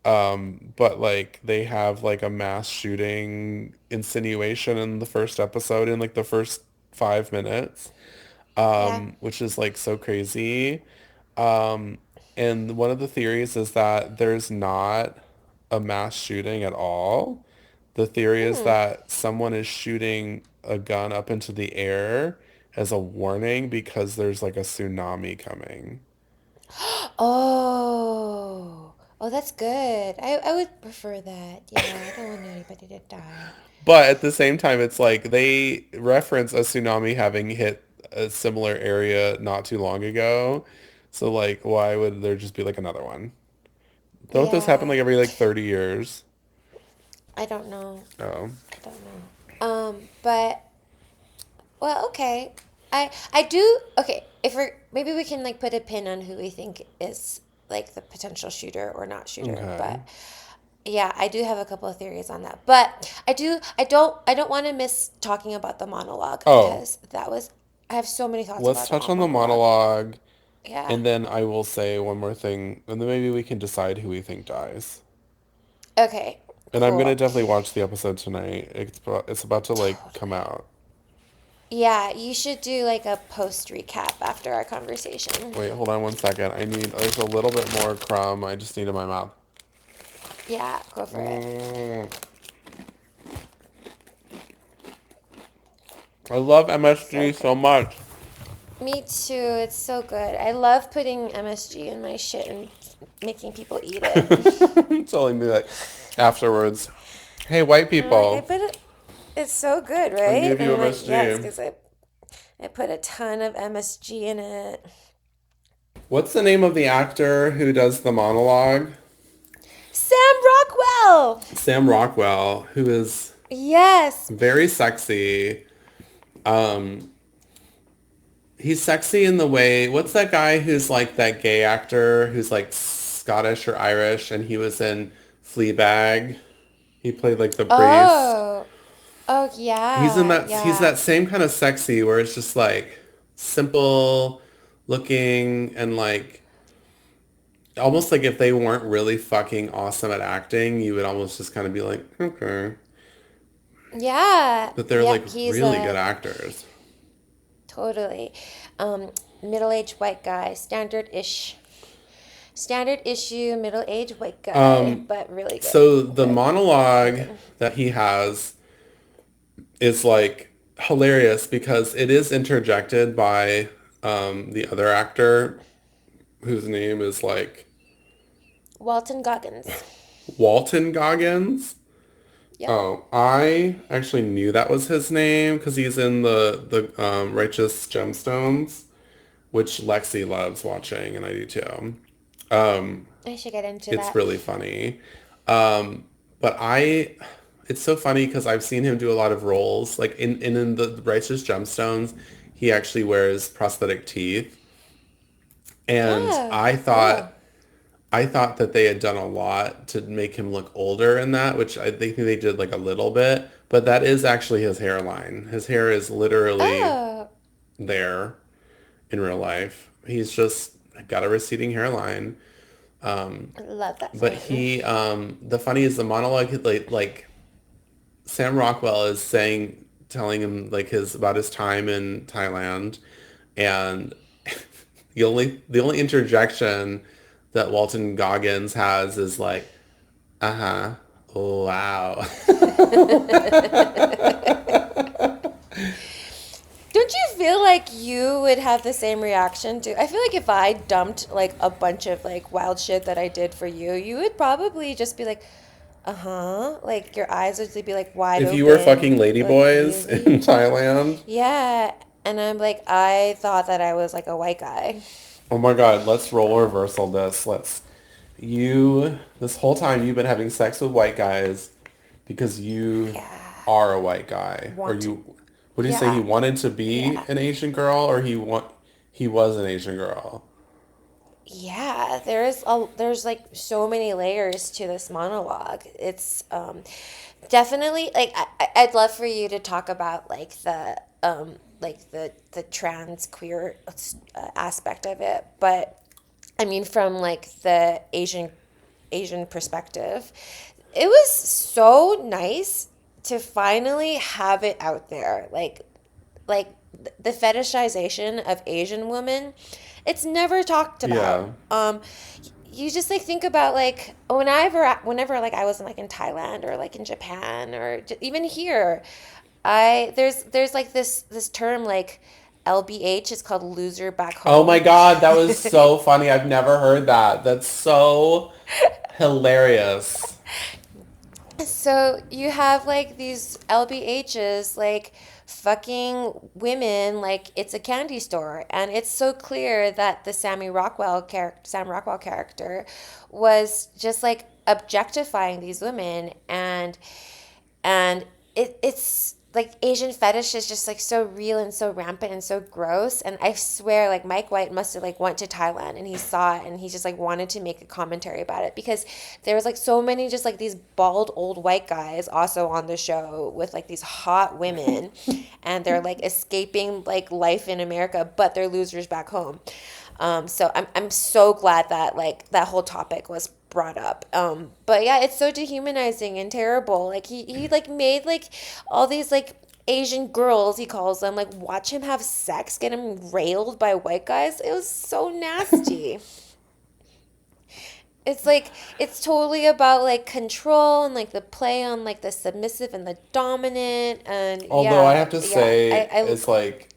But like they have like a mass shooting insinuation in the first episode in like the first 5 minutes, Yeah. which is like so crazy. Um, and one of the theories is that there's not a mass shooting at all. The theory is Hmm. that someone is shooting a gun up into the air as a warning because there's like a tsunami coming. Oh, oh, that's good. I would prefer that. Yeah, I don't want anybody to die. But at the same time, it's like they reference a tsunami having hit a similar area not too long ago. So like, why would there just be like another one? Don't those happen Yeah, like every like 30 years? I don't know. Oh, I don't know. But well, okay. I do. Okay, if we're maybe we can like put a pin on who we think is like the potential shooter or not shooter. okay. But Yeah, I do have a couple of theories on that. But I don't want to miss talking about the monologue Oh, because that was I have so many thoughts let's about the touch on the monologue. monologue, Yeah. and then I will say one more thing, and then maybe we can decide who we think dies. Okay, And I'm gonna cool. definitely watch the episode tonight. It's about to like come Totally. out. Yeah, you should do like a post recap after our conversation. Wait, hold on one second. There's a little bit more crumb. I just need in my mouth. Yeah, go for it. Mm. I love So MSG good. so much. Me too. It's so good. I love putting MSG in my shit and making people eat it. Telling me like afterwards, hey, white And I'm like, I people, put it. It's so good, I right? gave And you I'm like, yes, MSG. because I put a ton of MSG in it. What's the name of the actor who does the monologue? Sam Rockwell. Sam Rockwell, who is Yes. very sexy. Um, he's sexy in the way. What's that guy who's like that gay actor who's like Scottish or Irish, and he was in Fleabag. He played like the priest. Oh. Oh He's in yeah. that. He's Yeah. that same kind of sexy where it's just like simple looking and like almost like if they weren't really fucking awesome at acting, you would almost just kind of be like, okay. Yeah. But they're like Yep. He's really good a actors. totally middle-aged white guy, standard issue middle-aged white guy, Um, but really good. so the But really monologue good. that he has is like hilarious because it is interjected by the other actor whose name is like Walton Goggins. Walton Goggins. Yep. Oh, I actually knew that was his name because he's in the Righteous Gemstones, which Lexi loves watching, and I do too. Um, I should get into it's that. really funny. But it's so funny because I've seen him do a lot of roles. Like in the Righteous Gemstones, he actually wears prosthetic teeth. And Oh, cool. I thought that they had done a lot to make him look older in that, which I think they did like a little bit, but that is actually his hairline. His hair is literally Oh, there in real life. He's just got a receding hairline. I love that for But him. the funny is the monologue, like Sam Rockwell is telling him like about his time in Thailand, and the only interjection that Walton Goggins has is like, uh-huh, wow. Don't you feel like you would have the same reaction to? I feel like if I dumped like a bunch of like wild shit that I did for you, you would probably just be like, uh-huh. Like your eyes would be like wide If you were open, fucking like ladyboys in really. Thailand, Yeah. And I'm like, I thought that I was like a white guy. oh my God, let's role reversal this. This whole time you've been having sex with white guys because you Yeah. are a white guy. Want to. What do you say? He Yeah. wanted to be Yeah. an Asian girl or he was an Asian girl? Yeah, there's like so many layers to this monologue. It's definitely like I'd love for you to talk about like the trans queer aspect of it, but I mean from like the Asian perspective. It was so nice to finally have it out there. Like the fetishization of Asian women, it's never talked about. Yeah. You just like think about like whenever like I was like in Thailand or like in Japan or even here, I there's like this term like LBH is called loser back Oh my home. God, that was so funny. I've never heard that. That's so hilarious. So you have like these LBHs like fucking women like it's a candy store, and it's so clear that the Sam Rockwell character was just like objectifying these women, and it's like Asian fetish is just like so real and so rampant and so gross. And I swear, like Mike White must have like went to Thailand and he saw it and he just like wanted to make a commentary about it because there was like so many just like these bald old white guys also on the show with like these hot women, and they're like escaping like life in America, but they're losers back home. So I'm so glad that like that whole topic was brought up. But yeah, it's so dehumanizing and terrible. Like he like made like all these like Asian girls, he calls them, like watch him have sex, get him railed by white guys. It was so nasty. It's like it's totally about like control and like the play on like the submissive and the dominant and Although I yeah, have to yeah. say, it's like,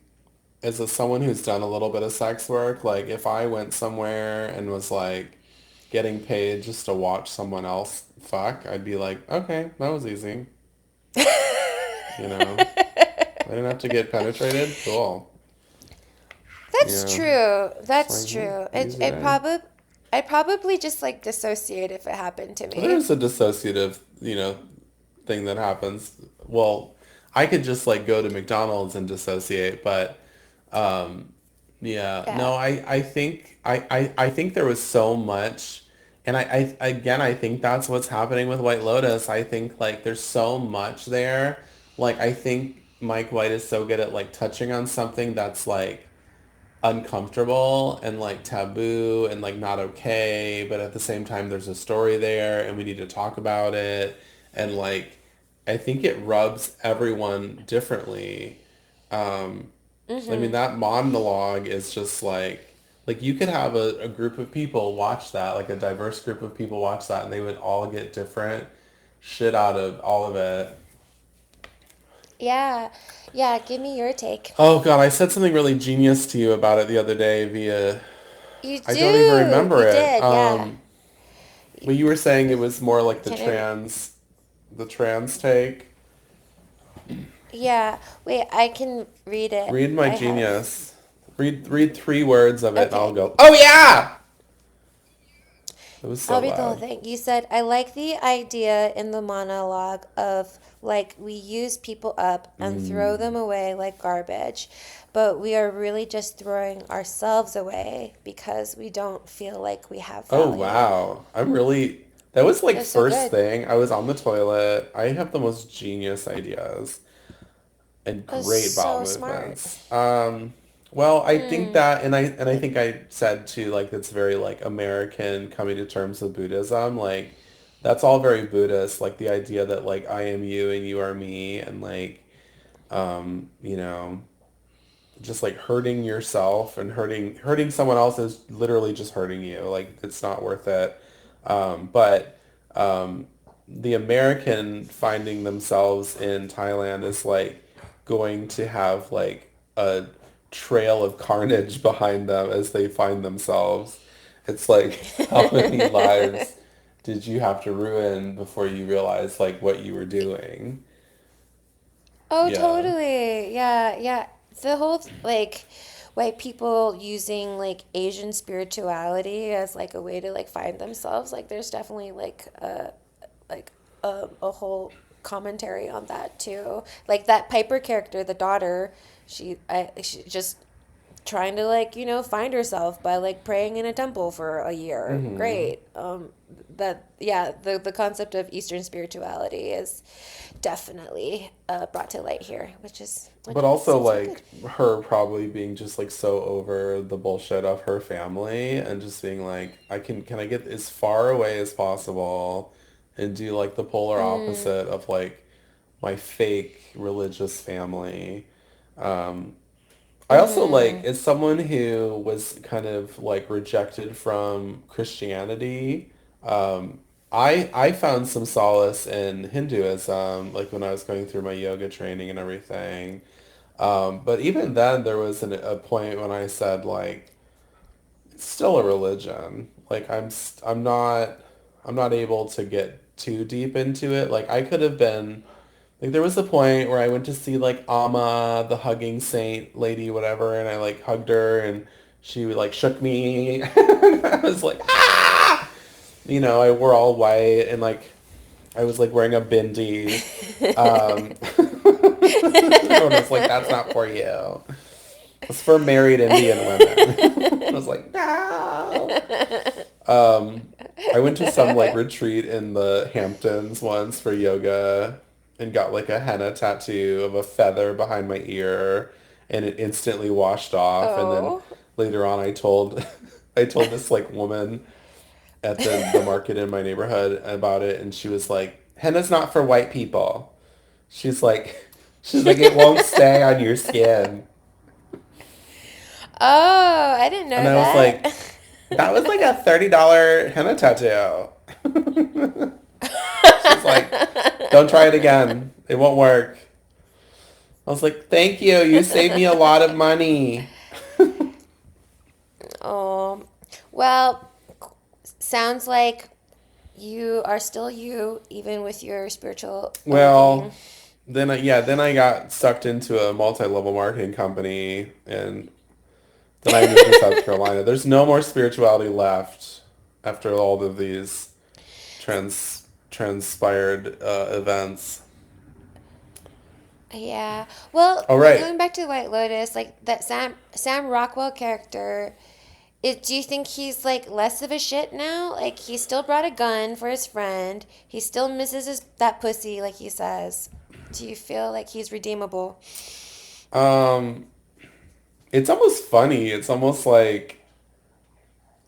as a someone who's done a little bit of sex work, like if I went somewhere and was like getting paid just to watch someone else fuck, I'd be like, okay, that was easy. You know, I didn't have to get penetrated. Cool. That's Yeah. true. It's That's like, yeah, true. easy day. I'd probably just like dissociate if it happened to me. There's a dissociative, thing that happens. Well, I could just like go to McDonald's and dissociate, but yeah, Yeah. no, I think there was so much, and I again I think that's what's happening with White Lotus. I think like there's so much there. Like I think Mike White is so good at like touching on something that's like uncomfortable and like taboo and like not okay, but at the same time there's a story there and we need to talk about it. And like I think it rubs everyone differently. I mean, Mm-hmm. that monologue is just like you could have a group of people watch that, like a diverse group of people watch that, and they would all get different shit out of all of it. Yeah. Yeah, give me your take. Oh God, I said something really genius to you about it the other day via, You I don't even do. remember You it. did. Yeah. But you were saying it was more like Can I the trans take. Yeah. Wait, I can read it. Read my I have genius. Read 3 words of it, and I'll Okay. go. Oh yeah! It was so I'll read the whole loud. thing. You said, I like the idea in the monologue of like we use people up and throw them Mm. away like garbage, but we are really just throwing ourselves away because we don't feel like we have Oh value. wow. I'm really. That was like That's so first good. thing. I was on the toilet. I have the most genius ideas and That's great bowel so smart. movements. Well, I think Mm, that, and I think I said too, like it's very like American coming to terms with Buddhism. Like that's all very Buddhist. Like the idea that like I am you and you are me, and like um, you know, just like hurting yourself and hurting someone else is literally just hurting you. Like it's not worth it. But the American finding themselves in Thailand is like going to have like a trail of carnage behind them as they find themselves. It's like how many lives did you have to ruin before you realized like what you were doing? Oh, Yeah. totally. Yeah, yeah. The whole like white people using like Asian spirituality as like a way to like find themselves. Like there's definitely like a whole commentary on that too. Like that Piper character, the daughter, she just trying to like find herself by like praying in a temple for a year. Hmm. Great. That yeah, the concept of Eastern spirituality is definitely brought to light here, But which is also so good. like her probably being just like so over the bullshit of her family and just being like, can I get as far away as possible and do like the polar Mm, opposite of like my fake religious family. Um, I also like, mm-hmm. as someone who was kind of like rejected from Christianity, um, I found some solace in Hinduism, like when I was going through my yoga training and everything. But even then, there was a point when I said like, it's still a religion. Like I'm not able to get too deep into it. Like I could have been like there was a point where I went to see like Amma, the hugging saint lady, whatever, and I like hugged her and she like shook me. And I was like, ah! I wore all white and like I was like wearing a bindi. Um, Everyone was like, that's not for you. It's for married Indian women. I was like, no. Um, I went to some like retreat in the Hamptons once for yoga and got like a henna tattoo of a feather behind my ear and it instantly washed off. And then Oh. later on I told this like woman at the market in my neighborhood about it and she was like, henna's not for white people. She's like she's like it won't stay on your skin. Oh, I didn't And know I was that. like, that was like a $30 henna tattoo. She's like, don't try it again. It won't work. I was like, thank you. You saved me a lot of money. Oh, well, sounds like you are still you, even with your spiritual awakening. Well, then I got sucked into a multi-level marketing company and then I moved to South Carolina. There's no more spirituality left after all of these transpired events. Yeah. Well, All right. going back to White Lotus, like that Sam Rockwell character, do you think he's like less of a shit now? Like he still brought a gun for his friend. He still misses that pussy, like he says. Do you feel like he's redeemable? Um, it's almost funny. It's almost like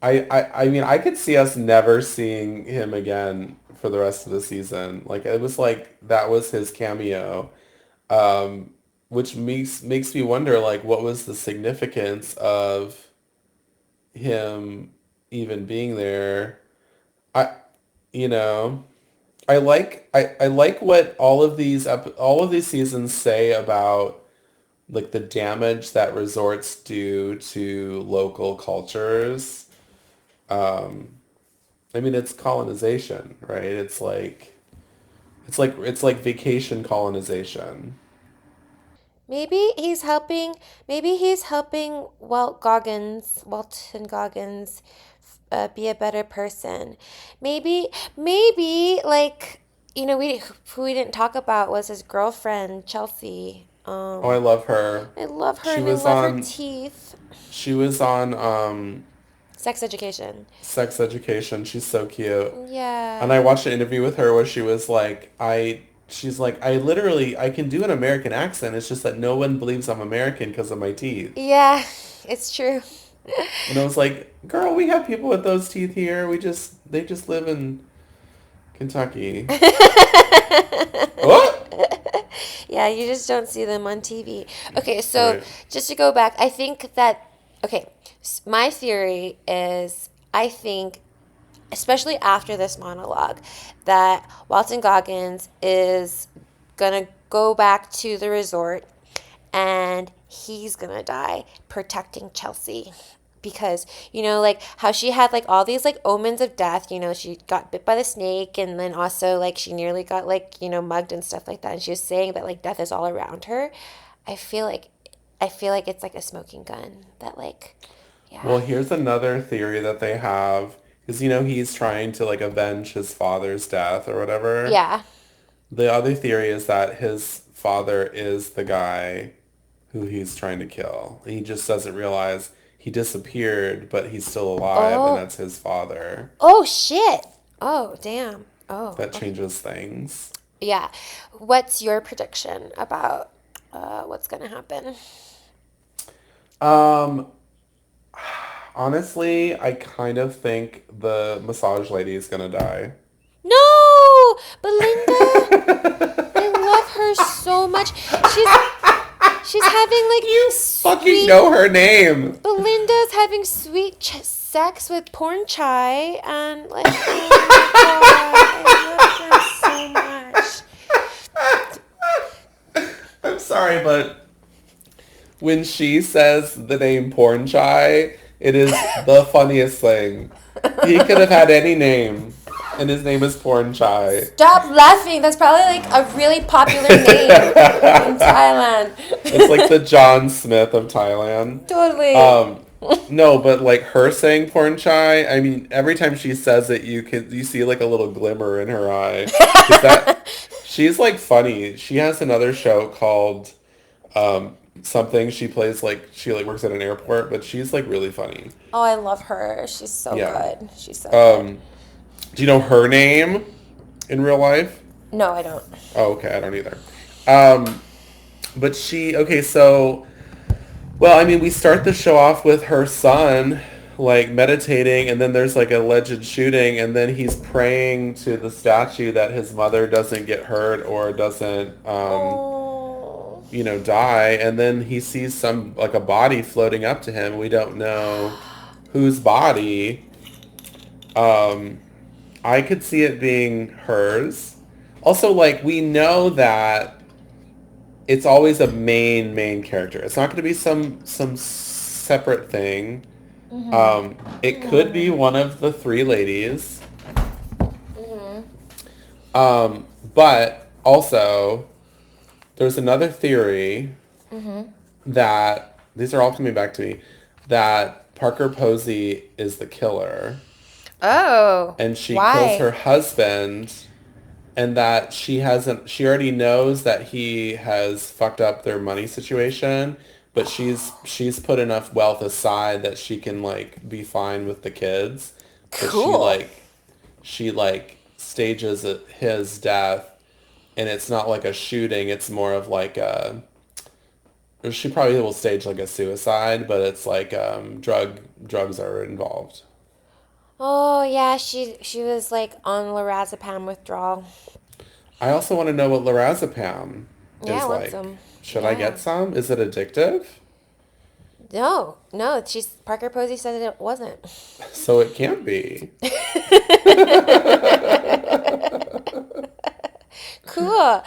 I mean I could see us never seeing him again for the rest of the season. Like it was like that was his cameo. Um, which makes me wonder like what was the significance of him even being there. I you know, I like what all of these seasons say about like the damage that resorts do to local cultures. Um, I mean, it's colonization, right? It's like vacation colonization. Maybe he's helping. Maybe he's helping Walton Goggins, be a better person. Maybe like who we didn't talk about was his girlfriend Chelsea. Oh, I love her. I love her She and I was love her on teeth. she was on Sex education. Sex Education. She's so cute. And Yeah. I watched an interview with her where she was like, she's like, I can do an American accent. It's just that no one believes I'm American because of my teeth. Yeah, it's true. And I was like, girl, we have people with those teeth here. They just live in Kentucky. What? Yeah, you just don't see them on TV. Okay, so Right. just to go back, I think that, okay, my theory is I think, especially after this monologue, that Walton Goggins is gonna go back to the resort and he's gonna die protecting Chelsea. Because, like how she had like all these like omens of death, she got bit by the snake and then also like she nearly got like, mugged and stuff like that. And she was saying that like death is all around her. I feel like it's like a smoking gun that like, yeah. Well, here's another theory that they have is he's trying to like avenge his father's death or whatever. Yeah. The other theory is that his father is the guy who he's trying to kill. He just doesn't realize he disappeared, but he's still alive, and Oh, that's his father. oh shit. Oh, damn. Oh, That okay. changes things. Yeah. What's your prediction about what's going to happen? Um, honestly, I kind of think the massage lady is gonna die. No! Belinda? I love her so much. She's having like You fucking sweet know her name. Belinda's having sweet sex with Pornchai and like oh my god, I love her so much. I'm sorry, but when she says the name Pornchai, it is the funniest thing. He could have had any name, and his name is Pornchai. Stop laughing. That's probably like a really popular name in Thailand. It's like the John Smith of Thailand. Totally. Um, no, but like her saying Pornchai, I mean, every time she says it, you see like a little glimmer in her eye because She's like funny. She has another show called something. She plays like she like works at an airport, but she's like really funny. Oh, I love her. She's so Yeah. good. She's so good. Um, do you know her name in real life? No, I don't. Oh, okay, I don't either. Um, but she okay, so well, I mean, we start the show off with her son like meditating, and then there's like a alleged shooting, and then he's praying to the statue that his mother doesn't get hurt or doesn't Oh. die, and then he sees some like a body floating up to him. We don't know whose body. Um, I could see it being hers. Also, like we know that it's always a main character. It's not going to be some separate thing. Mhm. It could be Mhm. one of the three ladies. Mhm. But also there's another theory Mhm. that these are all coming back to me that Parker Posey is the killer Oh, and she kills why? her husband and that she already knows that he has fucked up their money situation, but she's put enough wealth aside that she can like be fine with the kids. So Cool. she like stages his death, and it's not like a shooting, it's more of like a she probably will stage like a suicide, but it's like drugs are involved. Oh yeah, she was like on lorazepam withdrawal. I also want to know what lorazepam Yeah, I is want like. some. Should I Yeah. get some? Is it addictive? No, no, she's Parker Posey said it wasn't. So it can't be. Cool.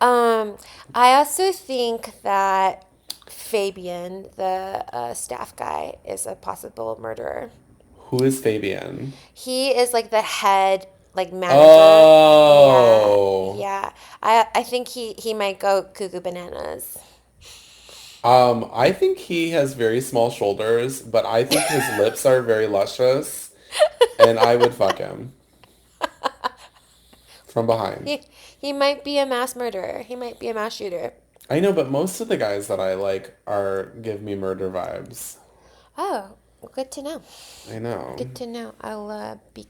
I also think that Fabian, the staff guy, is a possible murderer. Who is Fabian? He is like the head, like manager. Yeah, Oh. yeah. I think he might go cuckoo bananas. I think he has very small shoulders, but I think his lips are very luscious, and I would fuck him from behind. He might be a mass murderer. He might be a mass shooter. I know, but most of the guys that I like are give me murder vibes. Oh, good to know. I know. Good to know. I'll be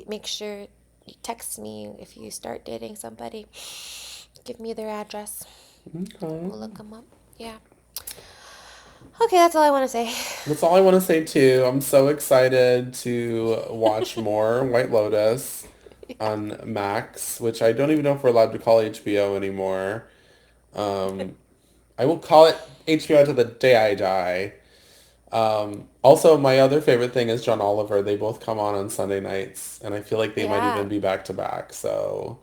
make sure you text me if you start dating somebody. Give me their address. Okay. We'll look them up. Yeah. Okay, that's all I want to say. That's all I want to say too. I'm so excited to watch more White Lotus on Max, which I don't even know if we're allowed to call HBO anymore. Um, I will call it HBO to the day I die. Also, my other favorite thing is John Oliver. They both come on Sunday nights, and I feel like they might Yeah. even be back to back. So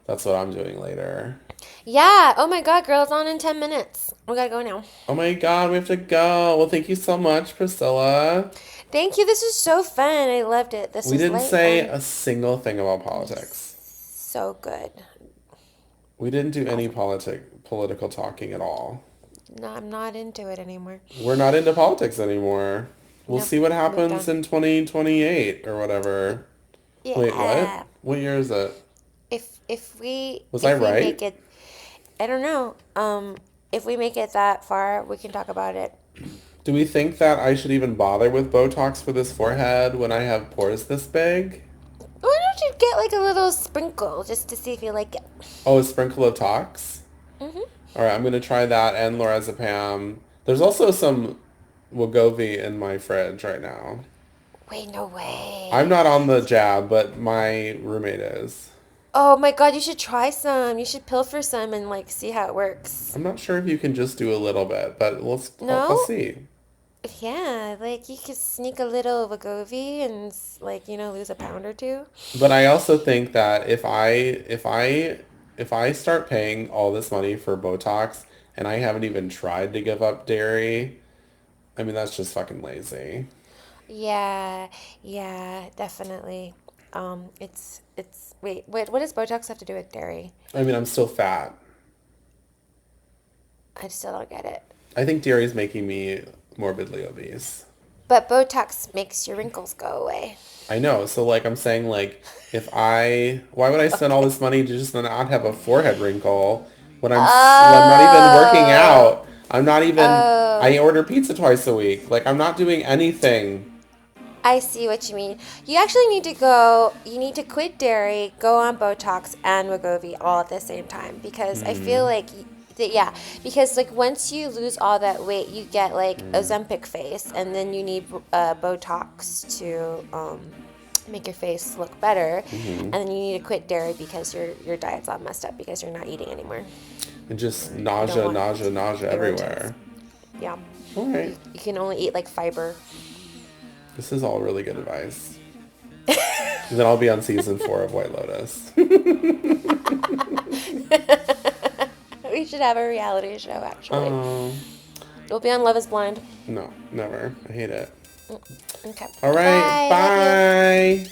that's what I'm doing later. Yeah. Oh my God, girl, it's on in 10 minutes. We gotta go now. Oh my God, we have to go. Well, thank you so much, Priscilla. Thank you. This was so fun. I loved it. This We was didn't light, say fun. a single thing about politics. So good. We didn't do any Awesome. political talking at all. No, I'm not into it anymore. We're not into politics anymore. We'll Nope. see what Moved happens on. in 2028 or whatever. Wait, what? Yeah. What year is it? Was I If we make right? it, I don't know. If we make it that far, we can talk about it. Do we think that I should even bother with Botox for this forehead when I have pores this big? Why don't you get like a little sprinkle just to see if you like it? Oh, a sprinkle of tox? Hmm. All right, I'm going to try that and lorazepam. There's also some Wegovy in my fridge right now. Wait, no I'm way. not on the jab, but my roommate is. Oh my God, you should try some. You should pilfer some and like see how it works. I'm not sure if you can just do a little bit, but I'll No? see. Yeah, like you could sneak a little Wegovy and like, lose a pound or two. But I also think that if I start paying all this money for Botox and I haven't even tried to give up dairy, I mean that's just fucking lazy. Yeah, yeah, definitely. It's wait, what does Botox have to do with dairy? I mean I'm still fat. I still don't get it. I think dairy is making me morbidly obese. But Botox makes your wrinkles go away. I know. So like I'm saying like why would I spend all this money to just not have a forehead wrinkle when I'm not even working Oh, out. I'm not even I oh, order pizza twice a week. Like I'm not doing anything. I see what you mean. You actually need to go, you need to quit dairy, go on Botox and Wegovy all at the same time because I feel Hmm. like, yeah, because like once you lose all that weight, you get like Ozempic face and then you need Botox to make your face look better. Hmm. And then you need to quit dairy because your diet's all messed up because you're not eating anymore. And just You don't nausea, want nausea, nausea irritants. everywhere. Yeah. All right. You can only eat like fiber. This is all really good advice. And then I'll be on season 4 of White Lotus. We should have a reality show, actually. um, We'll be on Love is Blind. no, never. I hate it. Okay. All right. Bye. Love you. Bye.